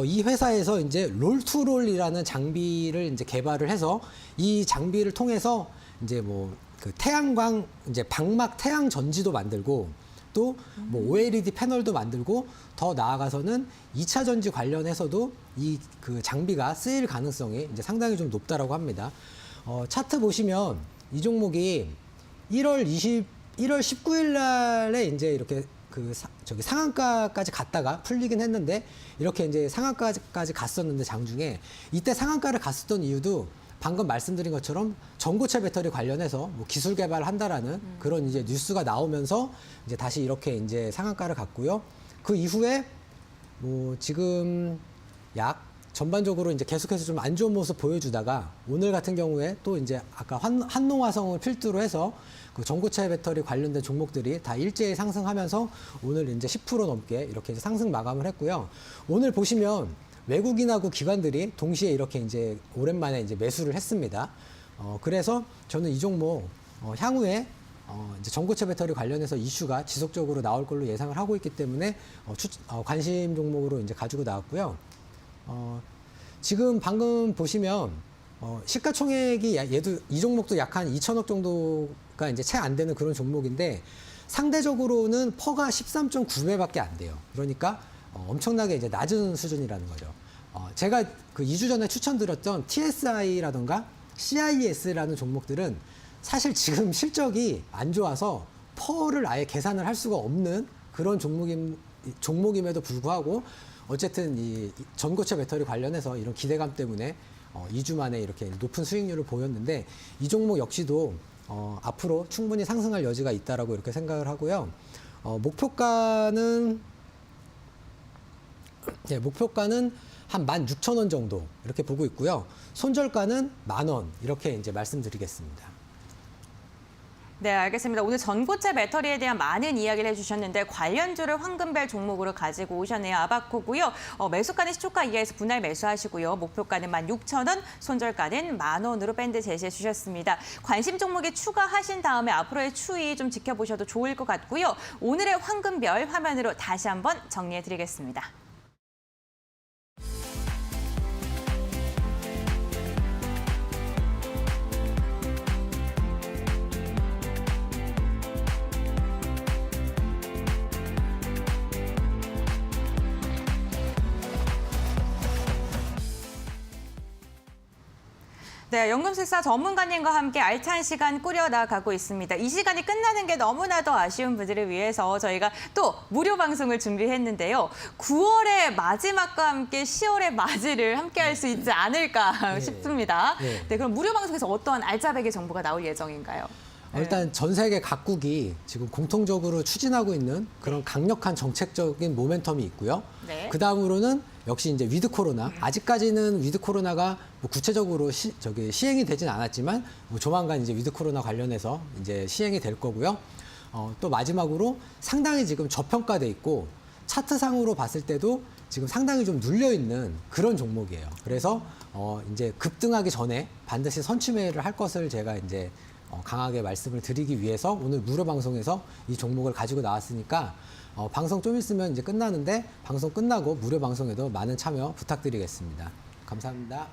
S2: 이 회사에서 이제 롤투롤이라는 장비를 이제 개발을 해서 이 장비를 통해서 이제 뭐 그 태양광 이제 방막 태양 전지도 만들고 또 뭐 OLED 패널도 만들고 더 나아가서는 2차 전지 관련해서도 이 그 장비가 쓰일 가능성이 이제 상당히 좀 높다라고 합니다. 차트 보시면 이 종목이 1월 19일 날에 이제 이렇게 저기 상한가까지 갔다가 풀리긴 했는데 이렇게 이제 상한가까지 갔었는데 장중에 이때 상한가를 갔었던 이유도 방금 말씀드린 것처럼 전고체 배터리 관련해서 뭐 기술 개발을 한다라는 그런 이제 뉴스가 나오면서 이제 다시 이렇게 이제 상한가를 갔고요. 그 이후에 뭐 지금 약 전반적으로 이제 계속해서 좀 안 좋은 모습 보여주다가 오늘 같은 경우에 또 이제 아까 한농화성을 필두로 해서 그 전고체 배터리 관련된 종목들이 다 일제히 상승하면서 오늘 이제 10% 넘게 이렇게 이제 상승 마감을 했고요. 오늘 보시면 외국인하고 기관들이 동시에 이렇게 이제 오랜만에 이제 매수를 했습니다. 그래서 저는 이 종목 향후에 이제 전고체 배터리 관련해서 이슈가 지속적으로 나올 걸로 예상을 하고 있기 때문에 관심 종목으로 이제 가지고 나왔고요. 지금 방금 보시면 시가총액이 얘도 이 종목도 약 한 2천억 정도가 이제 채 안 되는 그런 종목인데 상대적으로는 퍼가 13.9배밖에 안 돼요. 그러니까 엄청나게 이제 낮은 수준이라는 거죠. 제가 그 2주 전에 추천드렸던 TSI라던가 CIS라는 종목들은 사실 지금 실적이 안 좋아서 퍼를 아예 계산을 할 수가 없는 그런 종목임에도 불구하고 어쨌든 이 전고체 배터리 관련해서 이런 기대감 때문에 2주 만에 이렇게 높은 수익률을 보였는데 이 종목 역시도 앞으로 충분히 상승할 여지가 있다라고 이렇게 생각을 하고요. 목표가는 한 16,000원 정도 이렇게 보고 있고요. 손절가는 10,000원 이렇게 이제 말씀드리겠습니다.
S1: 네, 알겠습니다. 오늘 전고체 배터리에 대한 많은 이야기를 해주셨는데 관련주를 황금별 종목으로 가지고 오셨네요. 아바코고요. 매수가는 시초가 이하에서 분할 매수하시고요. 목표가는 16,000원, 손절가는 10,000원으로 밴드 제시해 주셨습니다. 관심 종목에 추가하신 다음에 앞으로의 추이 좀 지켜보셔도 좋을 것 같고요. 오늘의 황금별 화면으로 다시 한번 정리해 드리겠습니다. 네, 연금술사 전문가님과 함께 알찬 시간 꾸려나가고 있습니다. 이 시간이 끝나는 게 너무나도 아쉬운 분들을 위해서 저희가 또 무료 방송을 준비했는데요. 9월의 마지막과 함께 10월의 맞이를 함께 할 수 있지 않을까 싶습니다. 네, 그럼 무료 방송에서 어떠한 알짜배기 정보가 나올 예정인가요?
S2: 일단 전 세계 각국이 지금 공통적으로 추진하고 있는 그런 강력한 정책적인 모멘텀이 있고요.
S1: 네.
S2: 그 다음으로는 역시 이제 위드 코로나. 아직까지는 위드 코로나가 뭐 구체적으로 시행이 되진 않았지만 뭐 조만간 이제 위드 코로나 관련해서 이제 시행이 될 거고요. 또 마지막으로 상당히 지금 저평가돼 있고 차트상으로 봤을 때도 지금 상당히 좀 눌려 있는 그런 종목이에요. 그래서 이제 급등하기 전에 반드시 선취매를 할 것을 제가 이제 강하게 말씀을 드리기 위해서 오늘 무료 방송에서 이 종목을 가지고 나왔으니까 방송 좀 있으면 이제 끝나는데 방송 끝나고 무료 방송에도 많은 참여 부탁드리겠습니다. 감사합니다.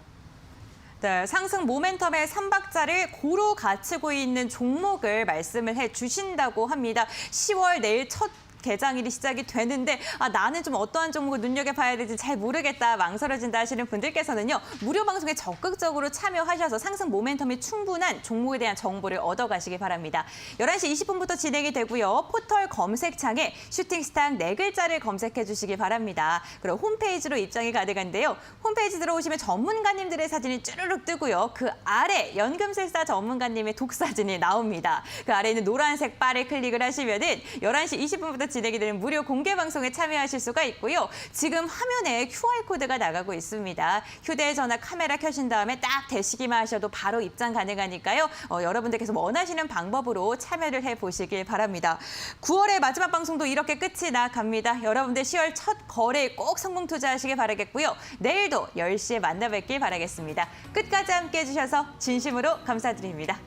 S1: 네, 상승 모멘텀의 3박자를 고루 갖추고 있는 종목을 말씀을 해주신다고 합니다. 10월 내일 첫 개장일이 시작이 되는데 나는 좀 어떠한 종목을 눈여겨봐야 될지 잘 모르겠다, 망설여진다 하시는 분들께서는요. 무료 방송에 적극적으로 참여하셔서 상승 모멘텀이 충분한 종목에 대한 정보를 얻어가시기 바랍니다. 11시 20분부터 진행이 되고요. 포털 검색창에 슈팅스타 네 글자를 검색해 주시기 바랍니다. 그리고 홈페이지로 입장이 가능한데요. 홈페이지 들어오시면 전문가님들의 사진이 쭈르륵 뜨고요. 그 아래 연금술사 전문가님의 독사진이 나옵니다. 그 아래 있는 노란색 바를 클릭을 하시면은 11시 20분부터 진행이 되는 무료 공개 방송에 참여하실 수가 있고요. 지금 화면에 QR코드가 나가고 있습니다. 휴대전화 카메라 켜신 다음에 딱 대시기만 하셔도 바로 입장 가능하니까요. 여러분들께서 원하시는 방법으로 참여를 해보시길 바랍니다. 9월의 마지막 방송도 이렇게 끝이 나갑니다. 여러분들 10월 첫 거래에 꼭 성공 투자하시길 바라겠고요. 내일도 10시에 만나 뵙길 바라겠습니다. 끝까지 함께해 주셔서 진심으로 감사드립니다.